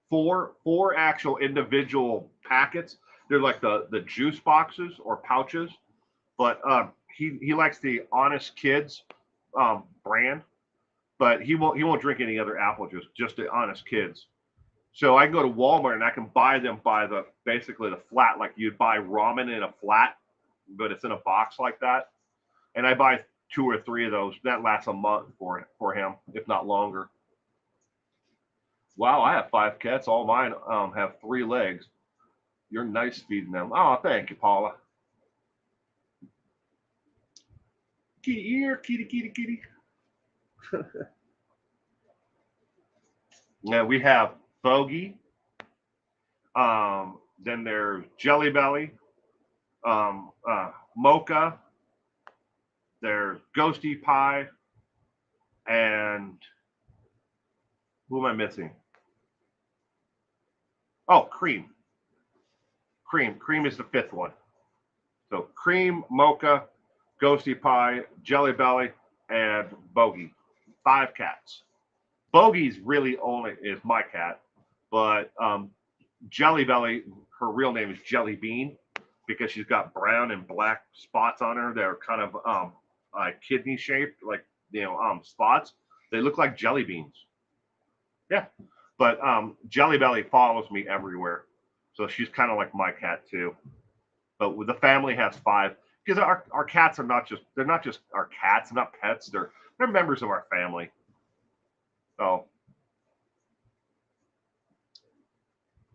four actual individual packets. They're like the juice boxes or pouches, but he likes the Honest Kids brand, but he won't drink any other apple juice, just the Honest Kids. So I can go to Walmart and I can buy them by basically the flat, like you'd buy ramen in a flat, but it's in a box like that. And I buy 2 or 3 of those. That lasts a month for him, if not longer. Wow, I have 5 cats. All mine have 3 legs. You're nice feeding them. Oh, thank you, Paula. Kitty ear, kitty, kitty, kitty. Yeah, we have Bogey. Then there's Jelly Belly, Mocha. There's Ghosty Pie, and who am I missing? Oh, Cream. Cream is the 5th one. So Cream, Mocha, Ghosty Pie, Jelly Belly, and Bogey. 5 cats. Bogey's really only is my cat, but Jelly Belly, her real name is Jelly Bean because she's got brown and black spots on her that are kind of kidney shaped, like spots. They look like jelly beans. Yeah, but Jelly Belly follows me everywhere, so she's kind of like my cat too. But the family has 5 because our cats are not just our cats, not pets. They're members of our family. So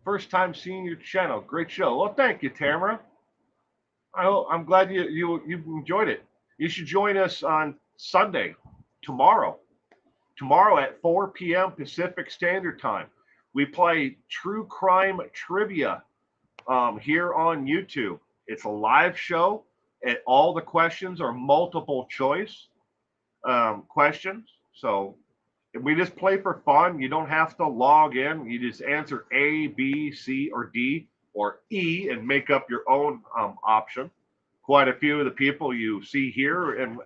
first time seeing your channel, great show. Well, thank you, Tamara. I'm glad you enjoyed it. You should join us on Sunday, tomorrow. Tomorrow at 4 p.m. Pacific Standard Time. We play true crime trivia here on YouTube. It's a live show, and all the questions are multiple choice questions. So we just play for fun. You don't have to log in. You just answer A, B, C, or D, or E, and make up your own option. Quite a few of the people you see here in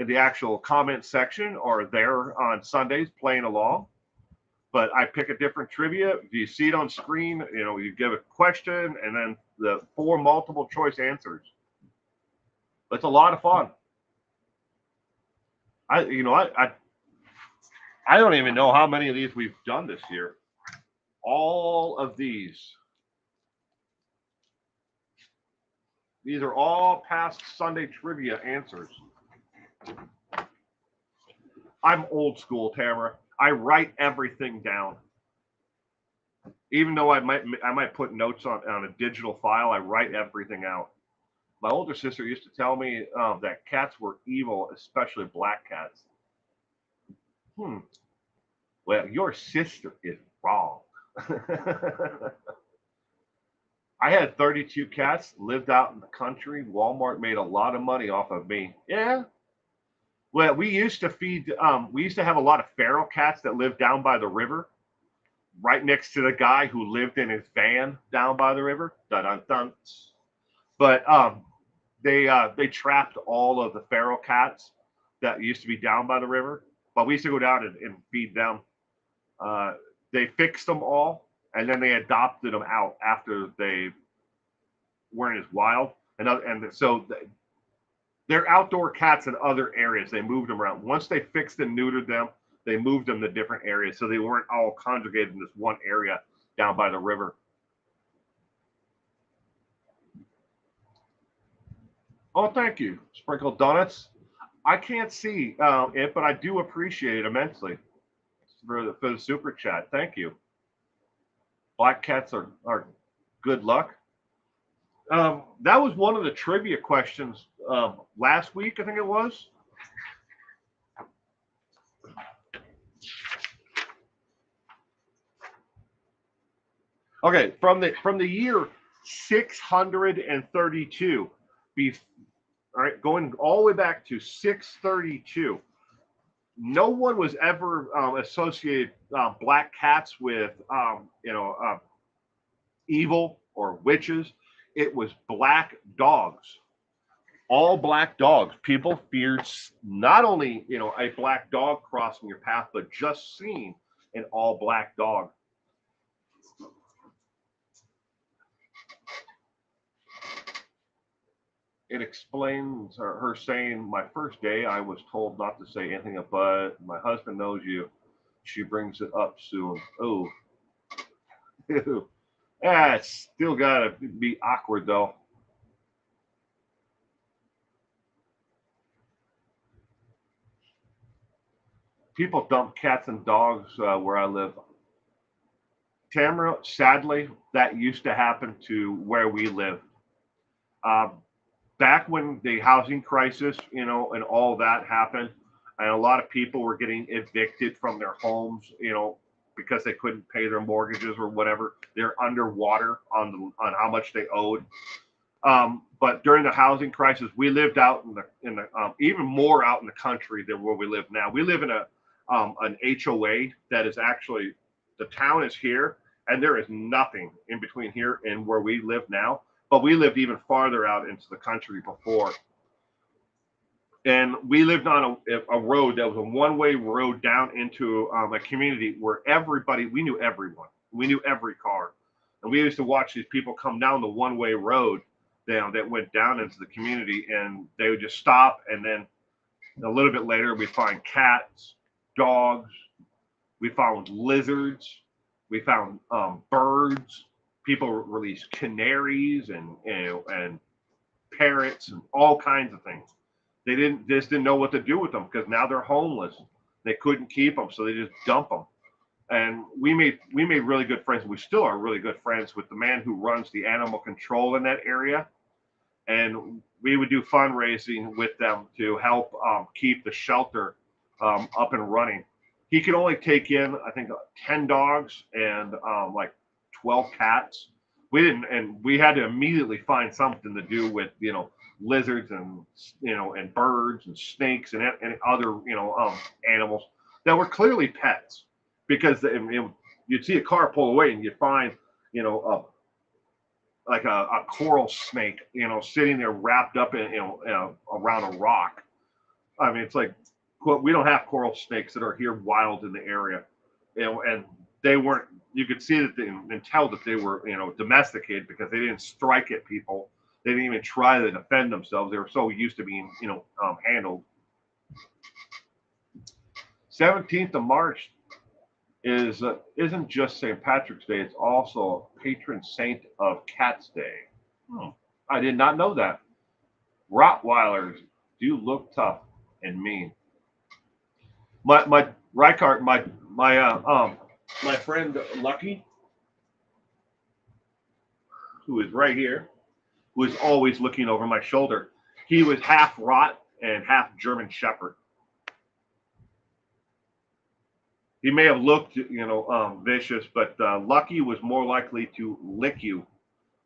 the actual comment section are there on Sundays playing along. But I pick a different trivia. You see it on screen. You give a question and then the 4 multiple choice answers. It's a lot of fun. I don't even know how many of these we've done this year. All of these. These are all past Sunday trivia answers. I'm old school, Tamara. I write everything down. Even though I might put notes on a digital file, I write everything out. My older sister used to tell me that cats were evil, especially black cats. Well, your sister is wrong. I had 32 cats, lived out in the country. Walmart made a lot of money off of me. Yeah. Well, we used to have a lot of feral cats that lived down by the river, right next to the guy who lived in his van down by the river. Dun dun dun. But they trapped all of the feral cats that used to be down by the river. But we used to go down and feed them. They fixed them all, and then they adopted them out after they weren't as wild. And so they're outdoor cats in other areas. They moved them around. Once they fixed and neutered them, they moved them to different areas, so they weren't all congregated in this one area down by the river. Oh, thank you. Sprinkled donuts. I can't see it, but I do appreciate it immensely for the super chat. Thank you. Black cats are good luck. That was one of the trivia questions last week, I think it was. Okay, from the year 632, be all right, going all the way back to 632. No one was ever associated black cats with evil or witches. It was black dogs, all black dogs. People feared not only a black dog crossing your path, but just seeing an all black dog. It explains her saying, "My first day, I was told not to say anything but my husband knows you. She brings it up soon." Oh, yeah, it's still gotta be awkward though. People dump cats and dogs where I live. Tamara, sadly, that used to happen to where we live. Uh, Back when the housing crisis, and all that happened, and a lot of people were getting evicted from their homes, because they couldn't pay their mortgages or whatever. They're underwater on how much they owed. But during the housing crisis, we lived out in the even more out in the country than where we live now. We live in an HOA that is actually, the town is here, and there is nothing in between here and where we live now. But we lived even farther out into the country before, and we lived on a road that was a one-way road down into a community where we knew everyone, we knew every car, and we used to watch these people come down the one-way road down that went down into the community, and they would just stop, and then a little bit later we find cats, dogs, we found lizards, we found birds. People released canaries and parrots and all kinds of things. They didn't know what to do with them because now they're homeless. They couldn't keep them, so they just dump them. And we made really good friends. We still are really good friends with the man who runs the animal control in that area, and we would do fundraising with them to help keep the shelter up and running. He could only take in, I think, 10 dogs and like 12 cats. We didn't, and we had to immediately find something to do with lizards and birds and snakes and other animals that were clearly pets, because you'd see a car pull away and you'd find like a coral snake, sitting there wrapped up in, around a rock. I mean, it's like, we don't have coral snakes that are here wild in the area, and they weren't. You could see that and tell that they were, domesticated, because they didn't strike at people. They didn't even try to defend themselves. They were so used to being, handled. 17th of March isn't just St. Patrick's Day. It's also patron saint of Cats Day. I did not know that. Rottweilers do look tough and mean. My Reichardt, my friend Lucky, who is right here, who is always looking over my shoulder. He was half Rott and half German Shepherd. He may have looked, vicious, but Lucky was more likely to lick you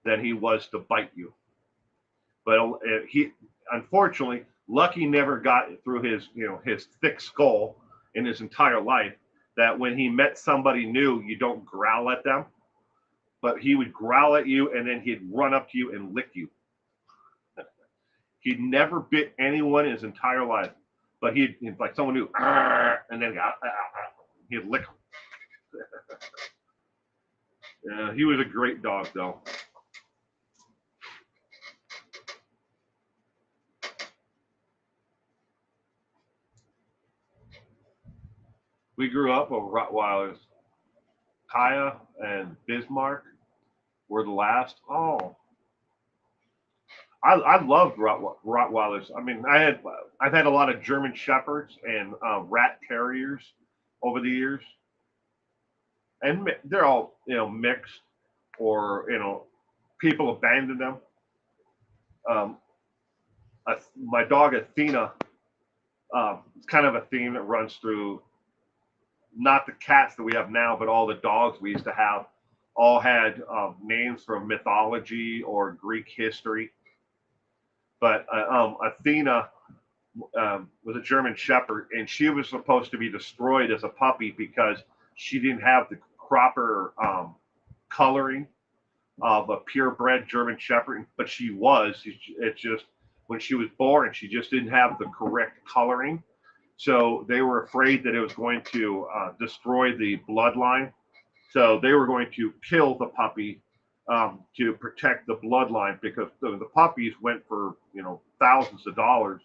than he was to bite you. But unfortunately, Lucky never got through his thick skull in his entire life that when he met somebody new, you don't growl at them, but he would growl at you and then he'd run up to you and lick you. He'd never bit anyone in his entire life, but he'd like someone new, and then he'd lick him. He was a great dog, though. We grew up with Rottweilers. Kaya and Bismarck were the last. Oh, I loved Rottweilers. I mean, I've had a lot of German Shepherds and Rat Terriers over the years, and they're all mixed, or people abandon them. Um, my dog Athena, it's kind of a theme that runs through not the cats that we have now, but all the dogs we used to have. All had names from mythology or Greek history. But Athena was a German Shepherd, and she was supposed to be destroyed as a puppy because she didn't have the proper coloring of a purebred German Shepherd. But she was. It's just when she was born, she just didn't have the correct coloring. So they were afraid that it was going to destroy the bloodline. So they were going to kill the puppy to protect the bloodline, because the puppies went for thousands of dollars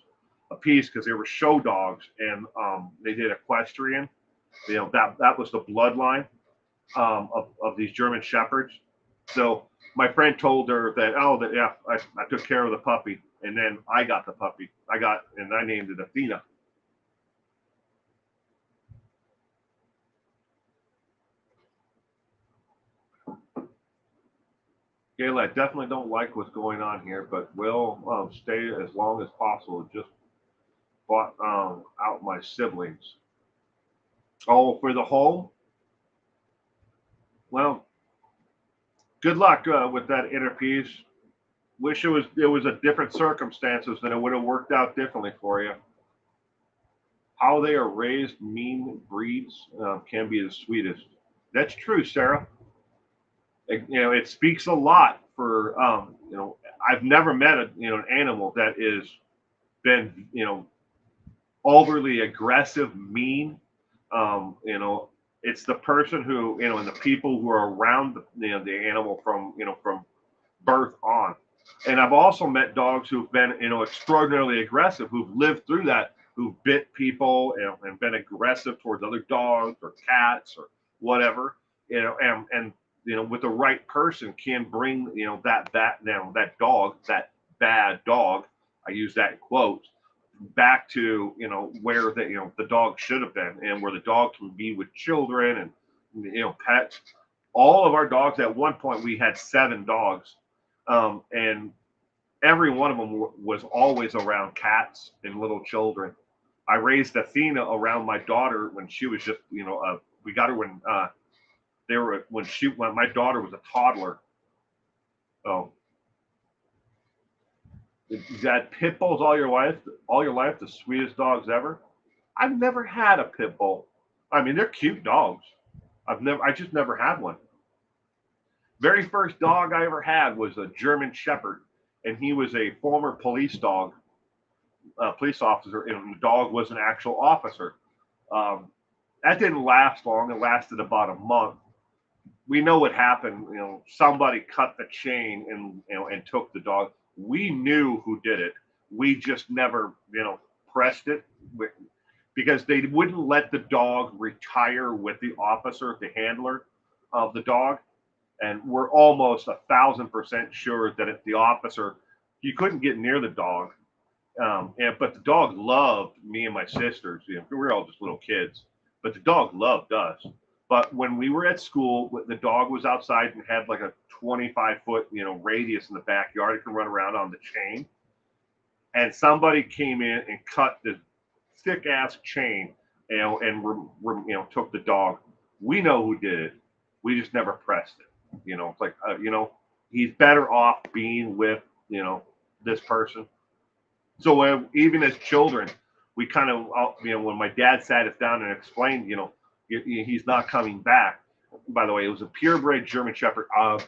a piece because they were show dogs, and they did equestrian. That was the bloodline of these German shepherds. So my friend told her that yeah, I took care of the puppy, and then I got the puppy. And I named it Athena. Gail, I definitely don't like what's going on here, but will stay as long as possible. Just bought out my siblings. Oh, for the home? Well, good luck with that inner peace. Wish it was a different circumstances, then it would have worked out differently for you. How they are raised, mean breeds can be the sweetest. That's true, Sarah. It speaks a lot for I've never met an animal that is been overly aggressive, mean. It's the person who and the people who are around the animal from birth on. And I've also met dogs who've been extraordinarily aggressive, who've lived through that, who've bit people and been aggressive towards other dogs or cats or whatever. And with the right person can bring that dog, that bad dog, I use that in quotes, back to where the dog should have been, and where the dog can be with children and pets. All of our dogs, at one point we had 7 dogs, and every one of them was always around cats and little children. I raised Athena around my daughter when she was just we got her when when my daughter was a toddler. So you had pit bulls all your life, the sweetest dogs ever. I've never had a pit bull. I mean, they're cute dogs. I just never had one. Very first dog I ever had was a German Shepherd, and he was a former police officer, and the dog was an actual officer. Um, that didn't last long. It lasted about a month. We know what happened. Somebody cut the chain and took the dog. We knew who did it. We just never pressed it because they wouldn't let the dog retire with the officer, the handler of the dog. And we're almost 1,000% sure that if the officer, you couldn't get near the dog. But the dog loved me and my sisters. We were all just little kids, but the dog loved us. But when we were at school, the dog was outside and had like a 25-foot radius in the backyard. It can run around on the chain. And somebody came in and cut this thick ass chain, and took the dog. We know who did it. We just never pressed it. It's like he's better off being with this person. So even as children, we kind of when my dad sat us down and explained, he's not coming back. By the way, it was a purebred German Shepherd, a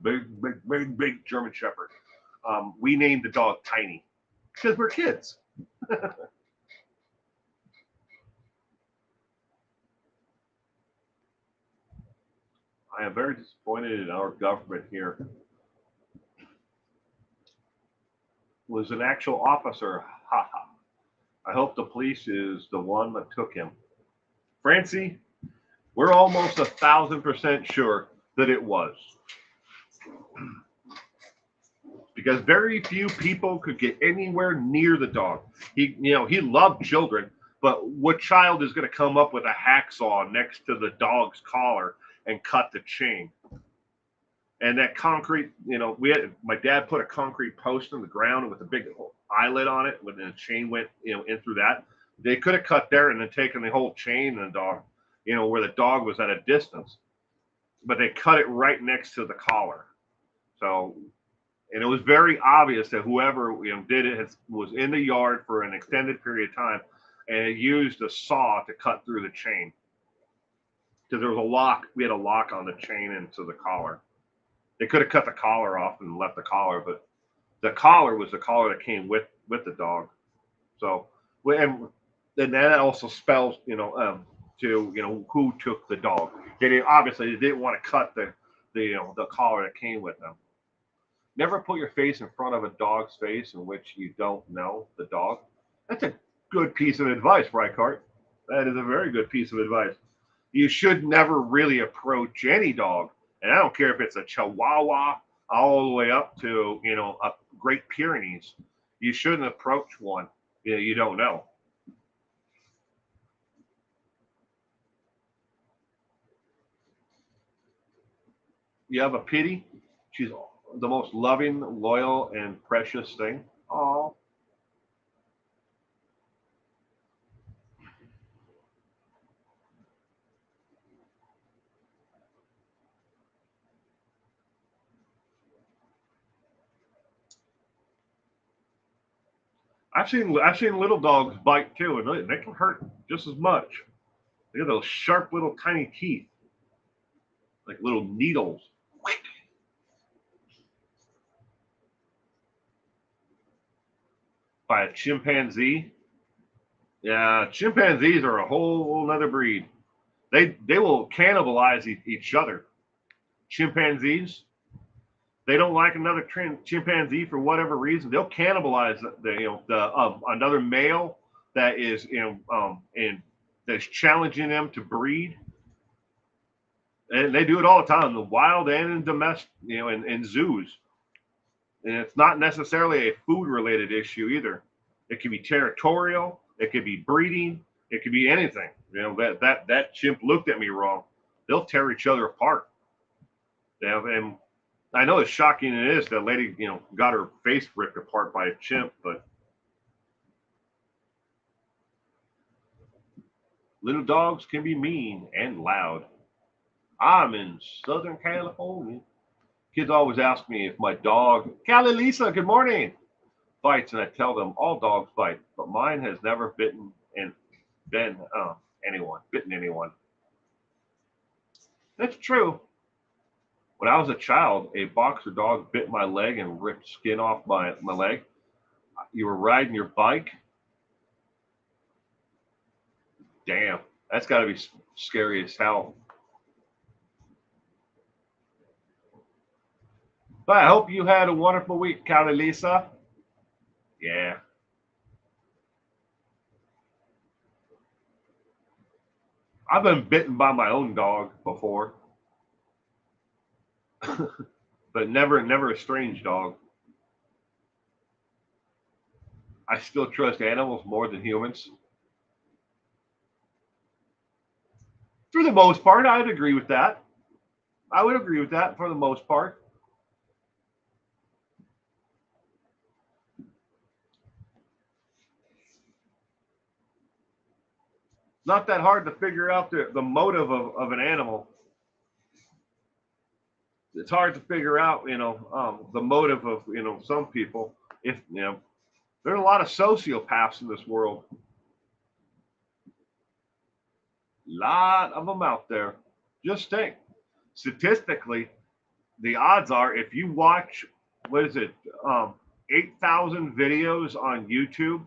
big German Shepherd. We named the dog Tiny because we're kids. I am very disappointed in our government here. Was an actual officer. Ha ha. I hope the police is the one that took him. Francie, we're almost 1,000% sure that it was. because very few people could get anywhere near the dog. He loved children, but what child is going to come up with a hacksaw next to the dog's collar and cut the chain? And that concrete, my dad put a concrete post in the ground with a big eyelet on it, when the chain went, in through that. They could have cut there and then taken the whole chain and the dog, where the dog was at a distance, but they cut it right next to the collar. So, and it was very obvious that whoever did it was in the yard for an extended period of time, and it used a saw to cut through the chain, because there was a lock. We had a lock on the chain into the collar. They could have cut the collar off and left the collar, but the collar was the collar that came with the dog. So, and then that also spells, to who took the dog. They didn't want to cut the collar that came with them. Never put your face in front of a dog's face in which you don't know the dog. That's a good piece of advice, Reichart. That is a very good piece of advice. You should never really approach any dog. And I don't care if it's a Chihuahua all the way up to, a Great Pyrenees. You shouldn't approach one you don't know. You have a pity. She's the most loving, loyal, and precious thing. Oh, I've seen little dogs bite too, and they can hurt just as much. They have those sharp little tiny teeth, like little needles. By a chimpanzee. Yeah, chimpanzees are a whole other breed. They will cannibalize each other. Chimpanzees, they don't like another chimpanzee for whatever reason. They'll cannibalize the another male that is and that's challenging them to breed. And they do it all the time, in the wild and in domestic, in zoos. And it's not necessarily a food related issue either. It can be territorial. It could be breeding. It could be anything. That chimp looked at me wrong. They'll tear each other apart. And I know it's shocking it is that lady, got her face ripped apart by a chimp, but little dogs can be mean and loud. I'm in Southern California. Kids always ask me if my dog, Callie Lisa, good morning, bites, and I tell them all dogs bite, but mine has never bitten and bitten anyone. That's true. When I was a child, a boxer dog bit my leg and ripped skin off my leg. You were riding your bike? Damn, that's got to be scary as hell. But I hope you had a wonderful week, Callie Lisa. Yeah. I've been bitten by my own dog before, but never a strange dog. I still trust animals more than humans. For the most part, I would agree with that. I would agree with that for the most part. Not that hard to figure out the motive of an animal. It's hard to figure out, the motive of, some people. If, there are a lot of sociopaths in this world. Lot of them out there. Just think, statistically, the odds are if you watch, what is it, 8,000 videos on YouTube,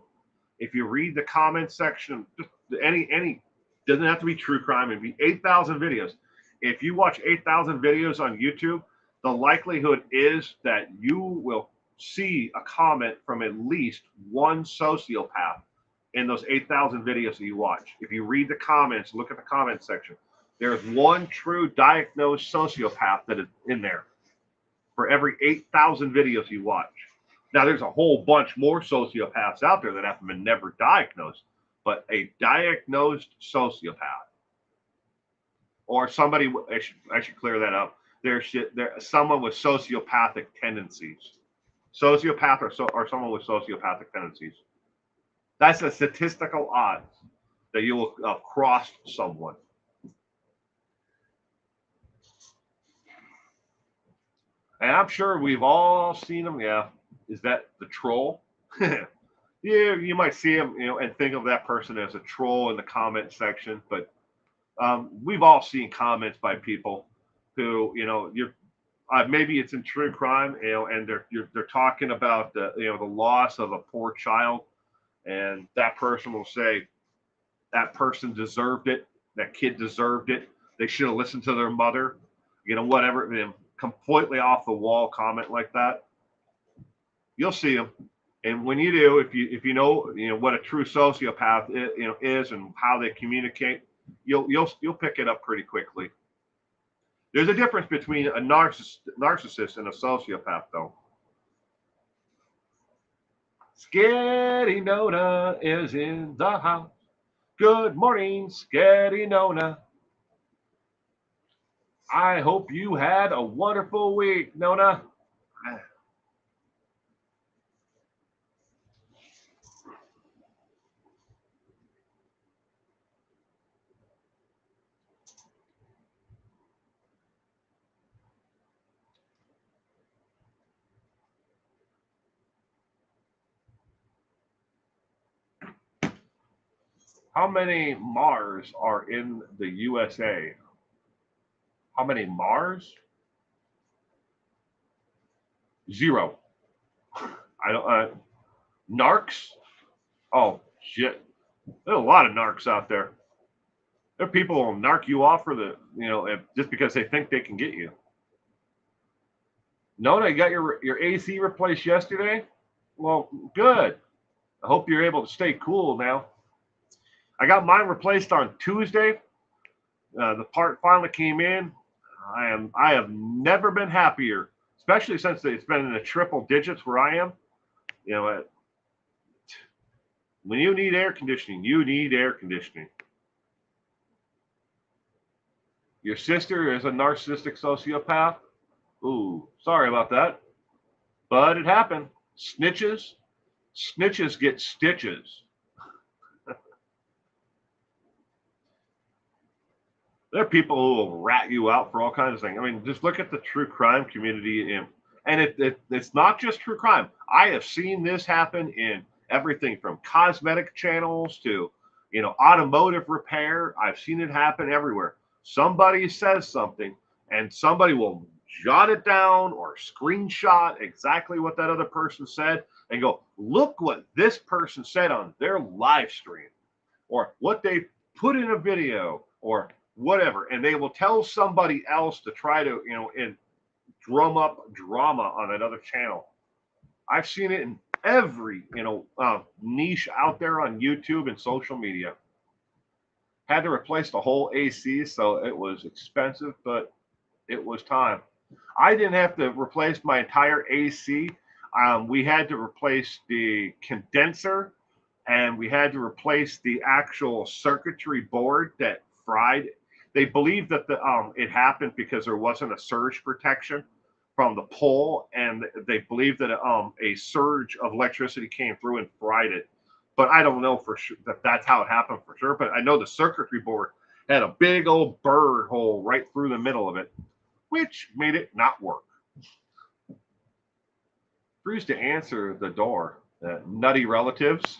if you read the comment section, just any doesn't have to be true crime, it'd be 8,000 videos. If you watch 8,000 videos on YouTube, the likelihood is that you will see a comment from at least one sociopath in those 8,000 videos that you watch. If you read the comments, look at the comment section, there's one true diagnosed sociopath that is in there for every 8,000 videos you watch. Now, there's a whole bunch more sociopaths out there that have been never diagnosed, but a diagnosed sociopath or somebody, I should clear that up. There's someone with sociopathic tendencies. Sociopath or someone with sociopathic tendencies. That's a statistical odds that you will cross someone. And I'm sure we've all seen them. Yeah, is that the troll? Yeah, you might see him, and think of that person as a troll in the comment section. But we've all seen comments by people who, you're maybe it's in true crime, and they're talking about the loss of a poor child, and that person will say that person deserved it, that kid deserved it, they should have listened to their mother, whatever, completely off the wall comment like that. You'll see them, and when you do, if you know what a true sociopath is and how they communicate, you'll pick it up pretty quickly. There's a difference between a narcissist and a sociopath, though. Scary Nona is in the house. Good morning, Scary Nona. I hope you had a wonderful week, Nona. How many Mars are in the USA? How many Mars? 0. I don't. Narcs? Oh shit! There's a lot of narcs out there. There are people who will narc you off for just because they think they can get you. Nona, you got your AC replaced yesterday? Well, good. I hope you're able to stay cool now. I got mine replaced on Tuesday. The part finally came in. I have never been happier, especially since it's been in the triple digits where I am. When you need air conditioning, you need air conditioning. Your sister is a narcissistic sociopath. Ooh, sorry about that. But it happened. Snitches get stitches. There are people who will rat you out for all kinds of things. I mean, just look at the true crime community, and it's not just true crime. I have seen this happen in everything from cosmetic channels to, automotive repair. I've seen it happen everywhere. Somebody says something, and somebody will jot it down or screenshot exactly what that other person said and go, look what this person said on their live stream, or what they put in a video, or whatever, and they will tell somebody else to try to, and drum up drama on another channel. I've seen it in every, niche out there on YouTube and social media. Had to replace the whole AC, so it was expensive, but it was time. I didn't have to replace my entire AC. We had to replace the condenser, and we had to replace the actual circuitry board that fried. They believe that it happened because there wasn't a surge protection from the pole, and they believe that a surge of electricity came through and fried it. But I don't know for sure that that's how it happened for sure. But I know the circuitry board had a big old burr hole right through the middle of it, which made it not work. Refuse to answer the door. Nutty relatives.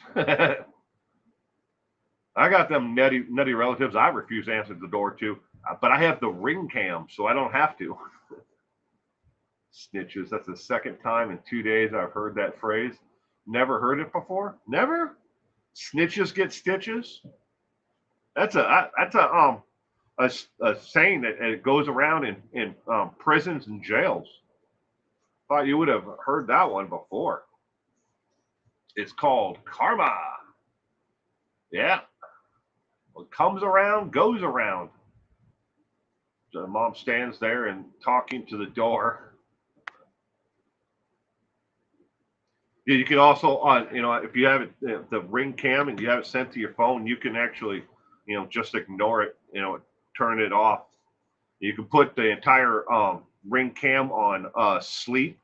I got them nutty relatives I refuse to answer the door to, but I have the ring cam, so I don't have to. Snitches. That's the second time in 2 days I've heard that phrase. Never heard it before. Never. Snitches get stitches. That's a saying that it goes around in prisons and jails. Thought you would have heard that one before. It's called karma. Yeah. What comes around goes around. So the mom stands there and talking to the door. You can also on if you have it the ring cam and you have it sent to your phone, you can actually just ignore it, turn it off. You can put the entire ring cam on sleep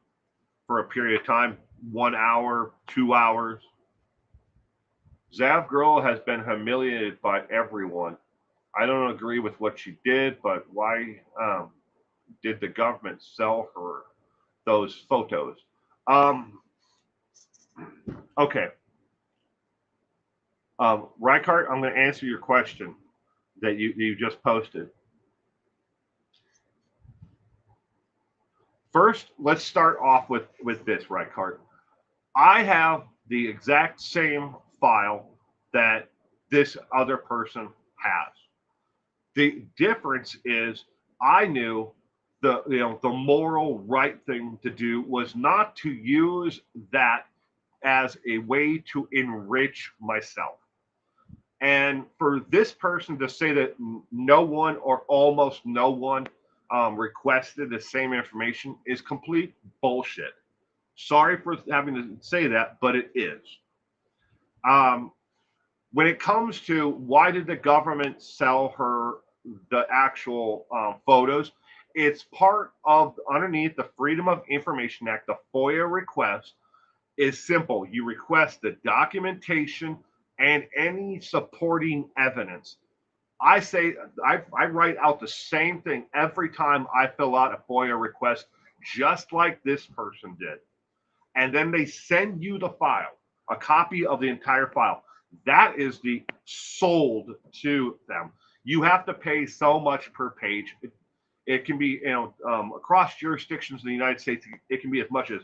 for a period of time, 1 hour, 2 hours. Zav Girl has been humiliated by everyone. I don't agree with what she did, but why did the government sell her those photos? Okay. Reichardt, I'm going to answer your question that you just posted. First, let's start off with this, Reichardt. I have the exact same file that this other person has. The difference is I knew the moral right thing to do was not to use that as a way to enrich myself. And for this person to say that no one or almost no one requested the same information is complete bullshit. Sorry for having to say that, but it is. Um, when it comes to why did the government sell her the actual photos, it's part of underneath the Freedom of Information Act. The FOIA request is simple. You request the documentation and any supporting evidence. I say I write out the same thing every time I fill out a FOIA request, just like this person did. And then they send you the file, a copy of the entire file. That is the sold to them. You have to pay so much per page. It can be, across jurisdictions in the United States, it can be as much as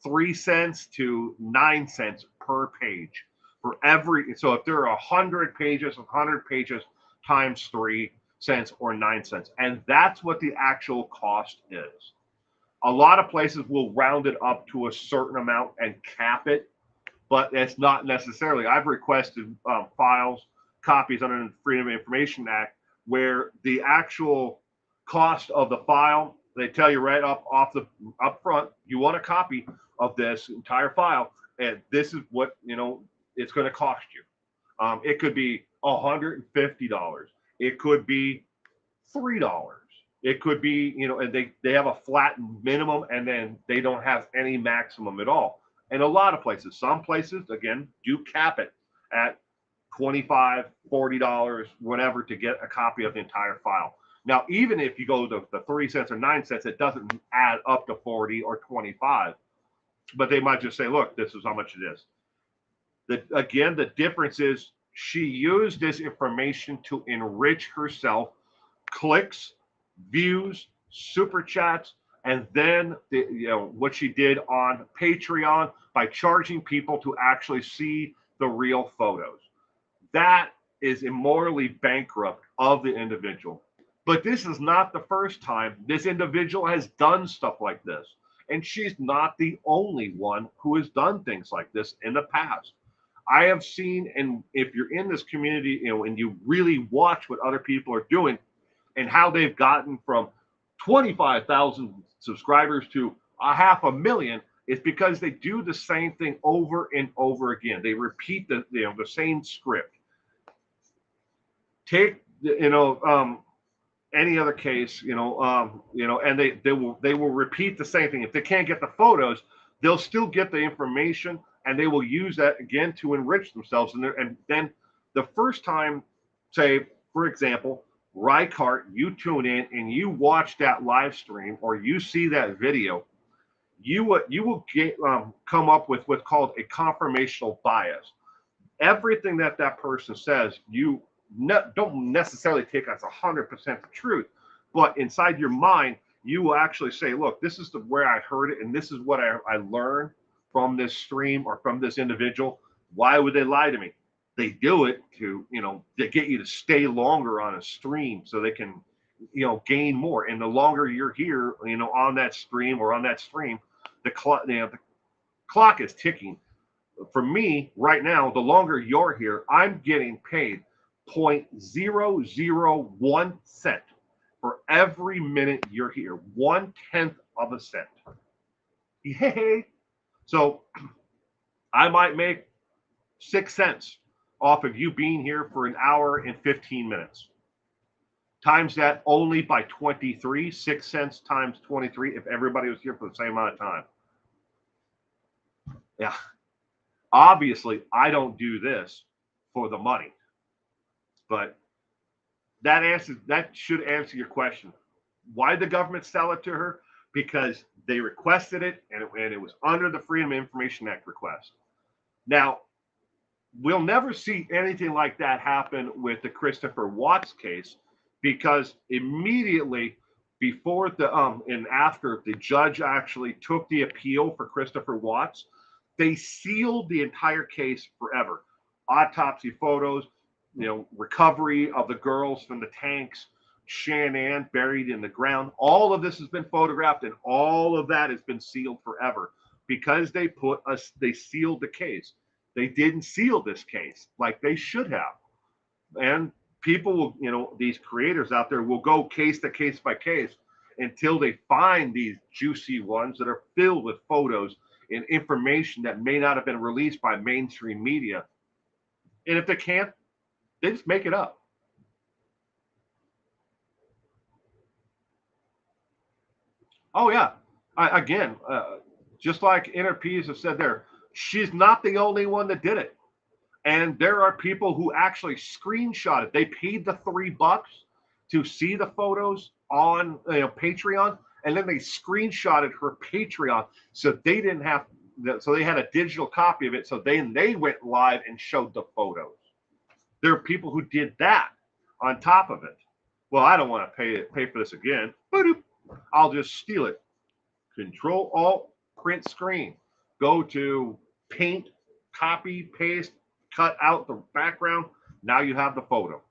3 cents to 9 cents per page for every. So if there are 100 pages, times 3 cents or 9 cents. And that's what the actual cost is. A lot of places will round it up to a certain amount and cap it, but it's not necessarily. I've requested files, copies under the Freedom of Information Act, where the actual cost of the file, they tell you right up front, you want a copy of this entire file, and this is what it's going to cost you. It could be $150. It could be $3. It could be, and they have a flat minimum, and then they don't have any maximum at all. And a lot of places, some places, again, do cap it at $25, $40, whatever, to get a copy of the entire file. Now, even if you go to the 3 cents or 9 cents, it doesn't add up to 40 or 25. But they might just say, look, this is how much it is. Again, the difference is she used this information to enrich herself, clicks, views, super chats, and then what she did on Patreon by charging people to actually see the real photos. That is immorally bankrupt of the individual. But this is not the first time this individual has done stuff like this. And she's not the only one who has done things like this in the past. I have seen, and if you're in this community, and you really watch what other people are doing and how they've gotten from 25,000 subscribers to 500,000, it's because they do the same thing over and over again. They repeat the same script. Take any other case, and they will repeat the same thing. If they can't get the photos, they'll still get the information, and they will use that again to enrich themselves. And then the first time, say, for example, Reichardt, you tune in and you watch that live stream or you see that video, you will come up with what's called a confirmational bias. Everything that person says, you don't necessarily take as 100% the truth, but inside your mind, you will actually say, look, this is where I heard it, and this is what I learned from this stream or from this individual. Why would they lie to me? They do it to get you to stay longer on a stream so they can gain more. And the longer you're here on that stream or on that stream, the clock is ticking. For me right now, the longer you're here, I'm getting paid 0.001 cent for every minute you're here. 1/10 of a cent. Yay! So I might make 6 cents off of you being here for an hour and 15 minutes. Times that only by 23, 6 cents times 23 if everybody was here for the same amount of time. Yeah. Obviously, I don't do this for the money. But that should answer your question. Why did the government sell it to her? Because they requested it, and it was under the Freedom of Information Act request. Now, we'll never see anything like that happen with the Christopher Watts case, because immediately before and after the judge actually took the appeal for Christopher Watts, they sealed the entire case forever. Autopsy photos, recovery of the girls from the tanks, Shanann buried in the ground. All of this has been photographed, and all of that has been sealed forever because they sealed the case. They didn't seal this case like they should have. And people will, these creators out there will go case to case by case until they find these juicy ones that are filled with photos and information that may not have been released by mainstream media. And if they can't, they just make it up. Oh, yeah. Again, just like NRPs have said there, she's not the only one that did it. And there are people who actually screenshot it. They paid the $3 to see the photos on Patreon, and then they screenshotted her Patreon so they didn't have. So they had a digital copy of it. So they went live and showed the photos. There are people who did that on top of it. Well, I don't want to pay for this again. I'll just steal it. Control Alt print screen. Go to paint, copy, paste, cut out the background. Now you have the photo.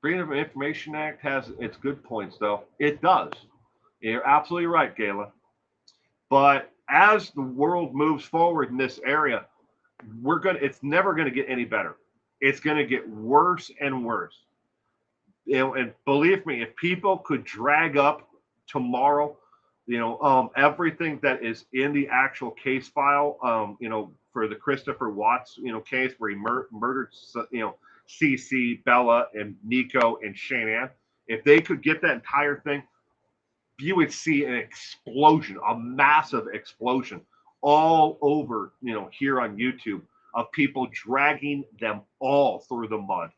Freedom of Information Act has its good points, though. It does. You're absolutely right, Gayla. But as the world moves forward in this area, it's never going to get any better. It's going to get worse and worse. And believe me, if people could drag up tomorrow, everything that is in the actual case file, for the Christopher Watts, case where he murdered, CC, Bella, and Nico and Shanann, if they could get that entire thing, you would see an explosion, a massive explosion all over, here on YouTube of people dragging them all through the mud.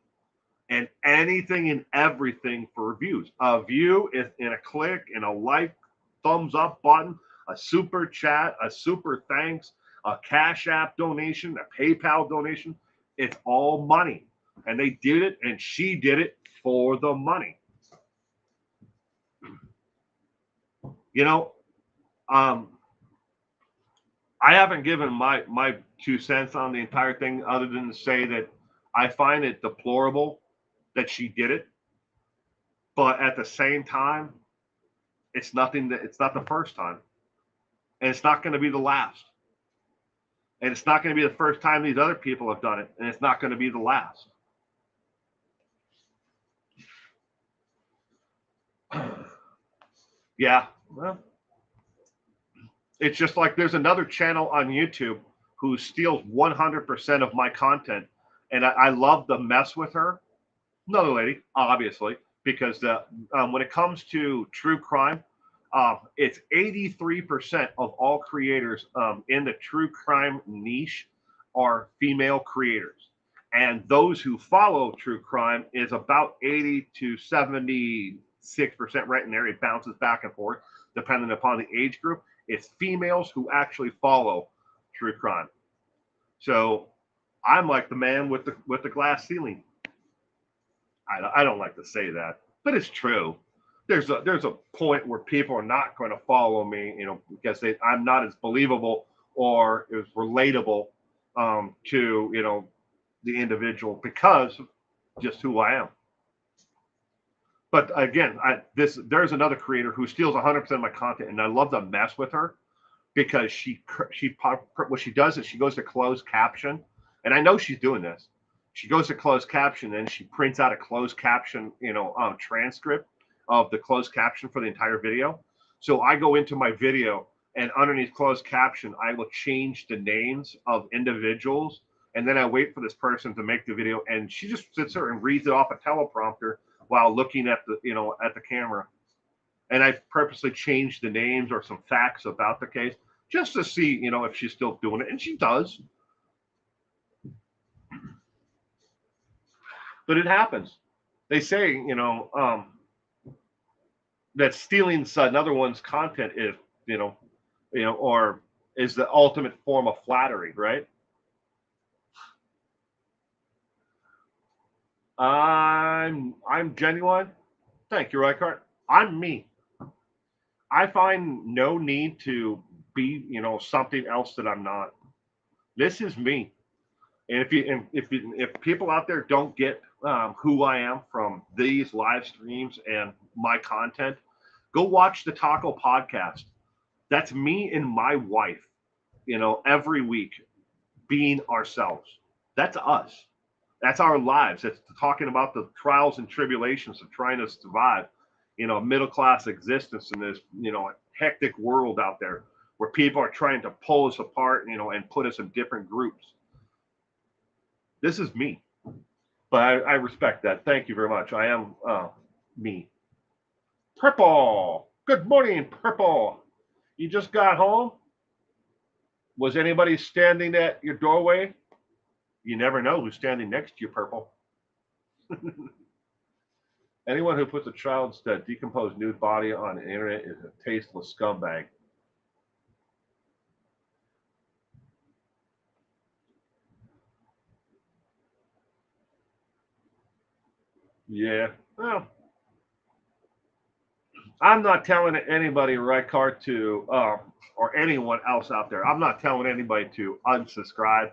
And anything and everything for views. A view is in a click, and a like, thumbs up button, a super chat, a super thanks, a Cash App donation, a PayPal donation. It's all money. And they did it, and she did it for the money. I haven't given my 2 cents on the entire thing other than to say that I find it deplorable that she did it. But at the same time, it's not the first time. And it's not going to be the last. And it's not going to be the first time these other people have done it. And it's not going to be the last. Yeah, well, it's just like there's another channel on YouTube who steals 100% of my content. And I love to mess with her. Another lady, obviously, because when it comes to true crime, it's 83% of all creators in the true crime niche are female creators. And those who follow true crime is about 80 to 76%, right in there. It bounces back and forth depending upon the age group. It's females who actually follow true crime. So I'm like the man with the glass ceiling. I don't like to say that, but it's true. There's a point where people are not going to follow me, because I'm not as believable or as relatable to the individual because of just who I am. But again, there's another creator who steals 100% of my content, and I love to mess with her because what she does is she goes to closed caption, and I know she's doing this. She goes to closed caption and she prints out a closed caption, transcript of the closed caption for the entire video. So I go into my video and underneath closed caption, I will change the names of individuals, and then I wait for this person to make the video, and she just sits there and reads it off a teleprompter while looking at the at the camera. And I purposely changed the names or some facts about the case just to see if she's still doing it, and she does. But it happens. They say that stealing another one's content is or is the ultimate form of flattery, right? I'm genuine. Thank you, Rycart. I'm me. I find no need to be, something else that I'm not. This is me. And if people out there don't get who I am from these live streams and my content, go watch the Taco Podcast. That's me and my wife, every week being ourselves. That's us. That's our lives. It's talking about the trials and tribulations of trying to survive, a middle class existence in this, hectic world out there where people are trying to pull us apart, and put us in different groups. This is me, but I respect that. Thank you very much. I am me. Purple. Good morning, Purple. You just got home? Was anybody standing at your doorway? You never know who's standing next to you, Purple. Anyone who puts a child's decomposed nude body on the internet is a tasteless scumbag. Yeah. Well, I'm not telling anybody, Ricard, to or anyone else out there. I'm not telling anybody to unsubscribe,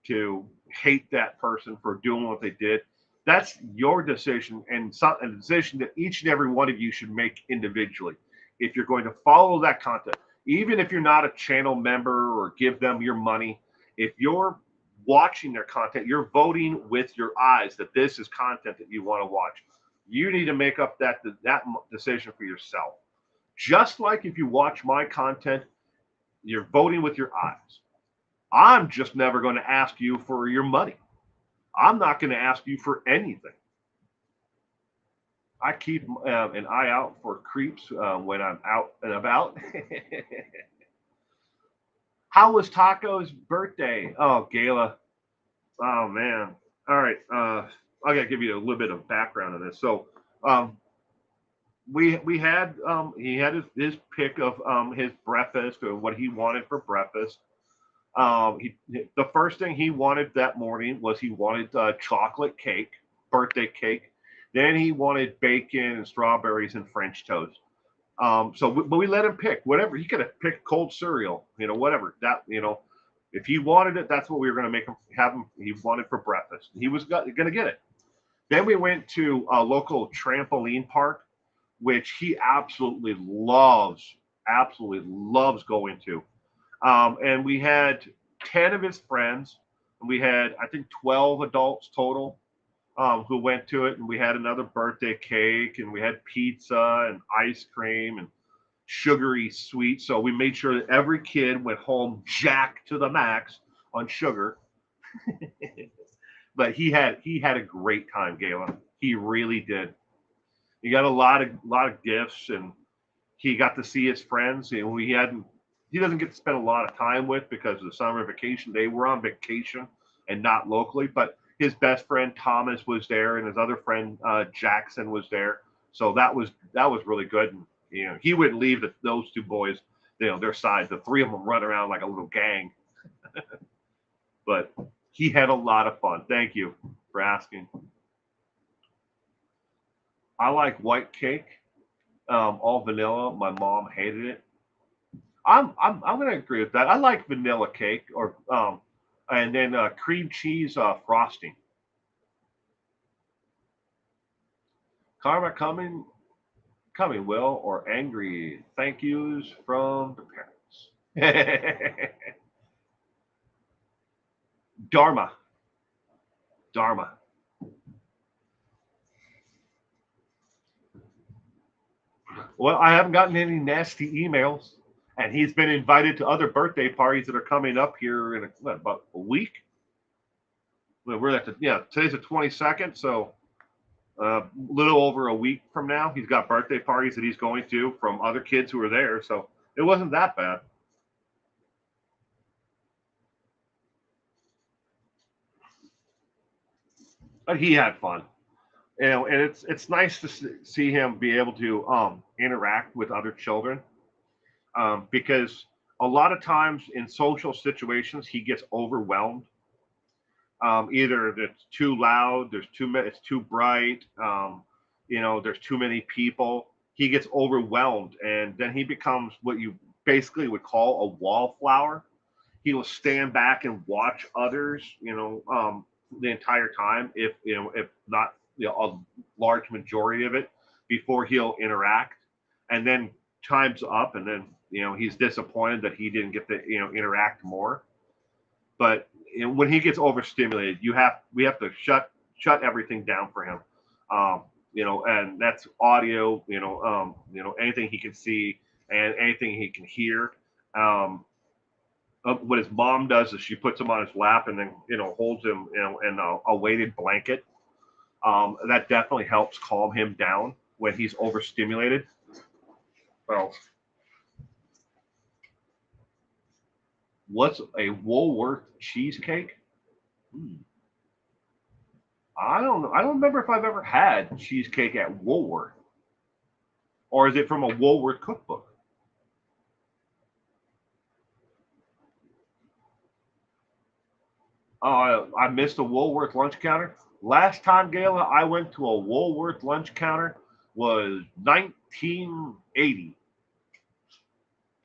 to hate that person for doing what they did. That's your decision, and a decision that each and every one of you should make individually. If you're going to follow that content, even if you're not a channel member or give them your money, if you're watching their content, you're voting with your eyes that this is content that you want to watch. You need to make up that decision for yourself. Just like if you watch my content, you're voting with your eyes. I'm just never going to ask you for your money. I'm not going to ask you for anything. I keep an eye out for creeps when I'm out and about. How was Taco's birthday? Oh, Gala. Oh, man. All right. I got to give you a little bit of background on this. So, we had he had his pick of his breakfast or what he wanted for breakfast. The first thing he wanted that morning was he wanted chocolate cake, birthday cake. Then he wanted bacon and strawberries and French toast. But we let him pick whatever. He could have picked cold cereal, whatever that, if he wanted it, that's what we were going to make him have him. He wanted for breakfast. He was going to get it. Then we went to a local trampoline park, which he absolutely loves going to. And we had 10 of his friends, and we had, I think, 12 adults total who went to it. And we had another birthday cake, and we had pizza and ice cream and sugary sweets. So we made sure that every kid went home jacked to the max on sugar. But he had a great time, Galen. He really did. He got a lot of gifts, and he got to see his friends. And he doesn't get to spend a lot of time with because of the summer vacation. They were on vacation and not locally, but his best friend Thomas was there, and his other friend Jackson was there. So that was really good. And he wouldn't leave those two boys, their side. The three of them run around like a little gang. But he had a lot of fun. Thank you for asking. I like white cake, all vanilla. My mom hated it. I'm going to agree with that. I like vanilla cake or and then cream cheese frosting. Karma coming, Will, or angry thank yous from the parents. Dharma. Well, I haven't gotten any nasty emails. And he's been invited to other birthday parties that are coming up here in about a week. We're at today's the 22nd, so a little over a week from now, he's got birthday parties that he's going to from other kids who are there. So it wasn't that bad. But he had fun, and it's nice to see him be able to interact with other children, because a lot of times in social situations he gets overwhelmed. Either it's too loud, it's too bright, there's too many people. He gets overwhelmed, and then he becomes what you basically would call a wallflower. He will stand back and watch others, the entire time, if not a large majority of it, before he'll interact. And then time's up, and then he's disappointed that he didn't get to interact more. But when he gets overstimulated, we have to shut everything down for him. And that's audio, anything he can see and anything he can hear. What his mom does is she puts him on his lap and then holds him in a weighted blanket. That definitely helps calm him down when he's overstimulated. Well, what's a Woolworth cheesecake? I don't know. I don't remember if I've ever had cheesecake at Woolworth, or is it from a Woolworth cookbook? Oh, I missed a Woolworth lunch counter. Last time, Gayla, I went to a Woolworth lunch counter was 1980.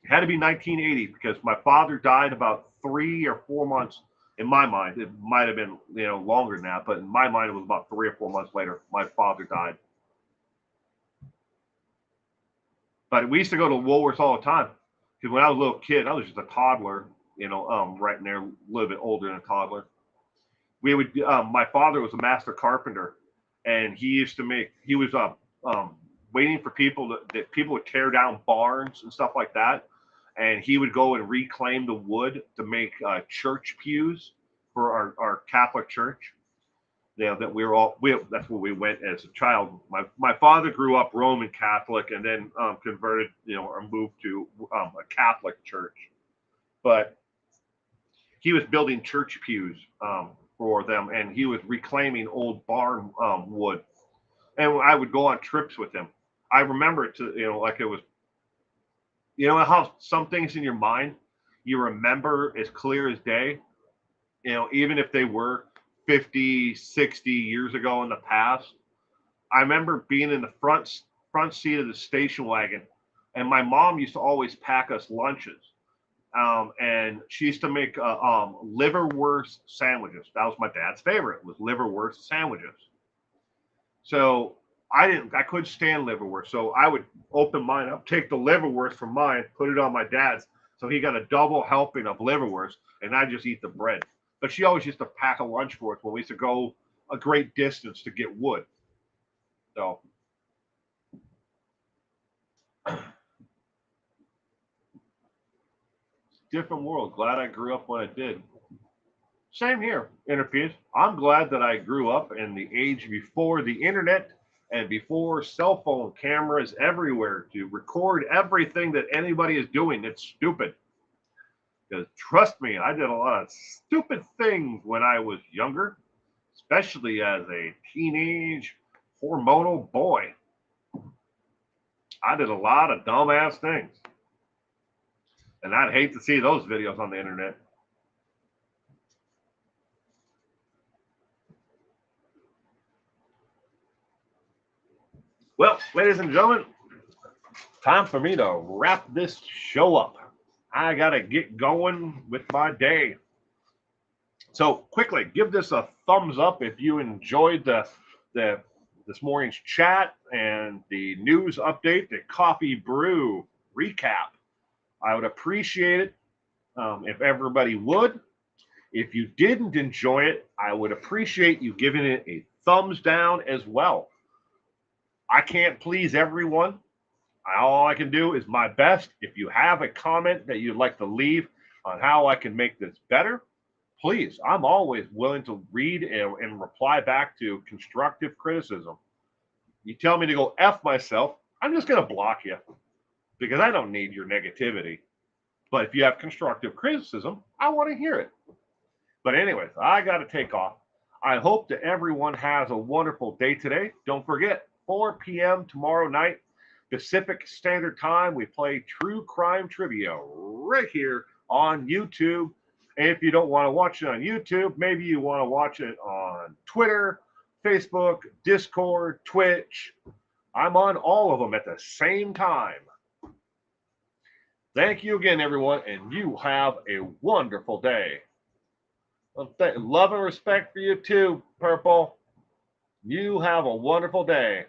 It had to be 1980 because my father died about 3 or 4 months. In my mind, it might have been longer than that, but in my mind, it was about 3 or 4 months later. My father died. But we used to go to Woolworths all the time because when I was a little kid, I was just a toddler, right in there, a little bit older than a toddler. We would. My father was a master carpenter, and he used to make. He was waiting for that people would tear down barns and stuff like that, and he would go and reclaim the wood to make church pews for our Catholic church. That that's where we went as a child. My father grew up Roman Catholic and then converted, or moved to a Catholic church, but he was building church pews for them, and he was reclaiming old barn wood, and I would go on trips with him. I remember it like it was, how some things in your mind you remember as clear as day, even if they were 50, 60 years ago in the past. I remember being in the front seat of the station wagon, and my mom used to always pack us lunches. And she used to make liverwurst sandwiches. That was my dad's favorite, was liverwurst sandwiches. So I couldn't stand liverwurst. So I would open mine up, take the liverwurst from mine, put it on my dad's. So he got a double helping of liverwurst, and I just eat the bread. But she always used to pack a lunch for us when we used to go a great distance to get wood. So different world. Glad I grew up when I did. Same here, Interpeace. I'm glad that I grew up in the age before the internet and before cell phone cameras everywhere to record everything that anybody is doing. It's stupid. Because trust me, I did a lot of stupid things when I was younger, especially as a teenage hormonal boy. I did a lot of dumbass things. And I'd hate to see those videos on the internet. Well, ladies and gentlemen, time for me to wrap this show up. I got to get going with my day. So quickly, give this a thumbs up if you enjoyed the this morning's chat and the news update, the coffee brew recap. I would appreciate it if everybody would. If you didn't enjoy it, I would appreciate you giving it a thumbs down as well. I can't please everyone. All I can do is my best. If you have a comment that you'd like to leave on how I can make this better, please, I'm always willing to read and reply back to constructive criticism. You tell me to go F myself, I'm just going to block you because I don't need your negativity. But if you have constructive criticism, I want to hear it. But anyways, I got to take off. I hope that everyone has a wonderful day today. Don't forget, 4 p.m. tomorrow night, Pacific Standard Time, we play True Crime Trivia right here on YouTube. And if you don't want to watch it on YouTube, maybe you want to watch it on Twitter, Facebook, Discord, Twitch. I'm on all of them at the same time. Thank you again, everyone, and you have a wonderful day. Love and respect for you too, Purple. You have a wonderful day.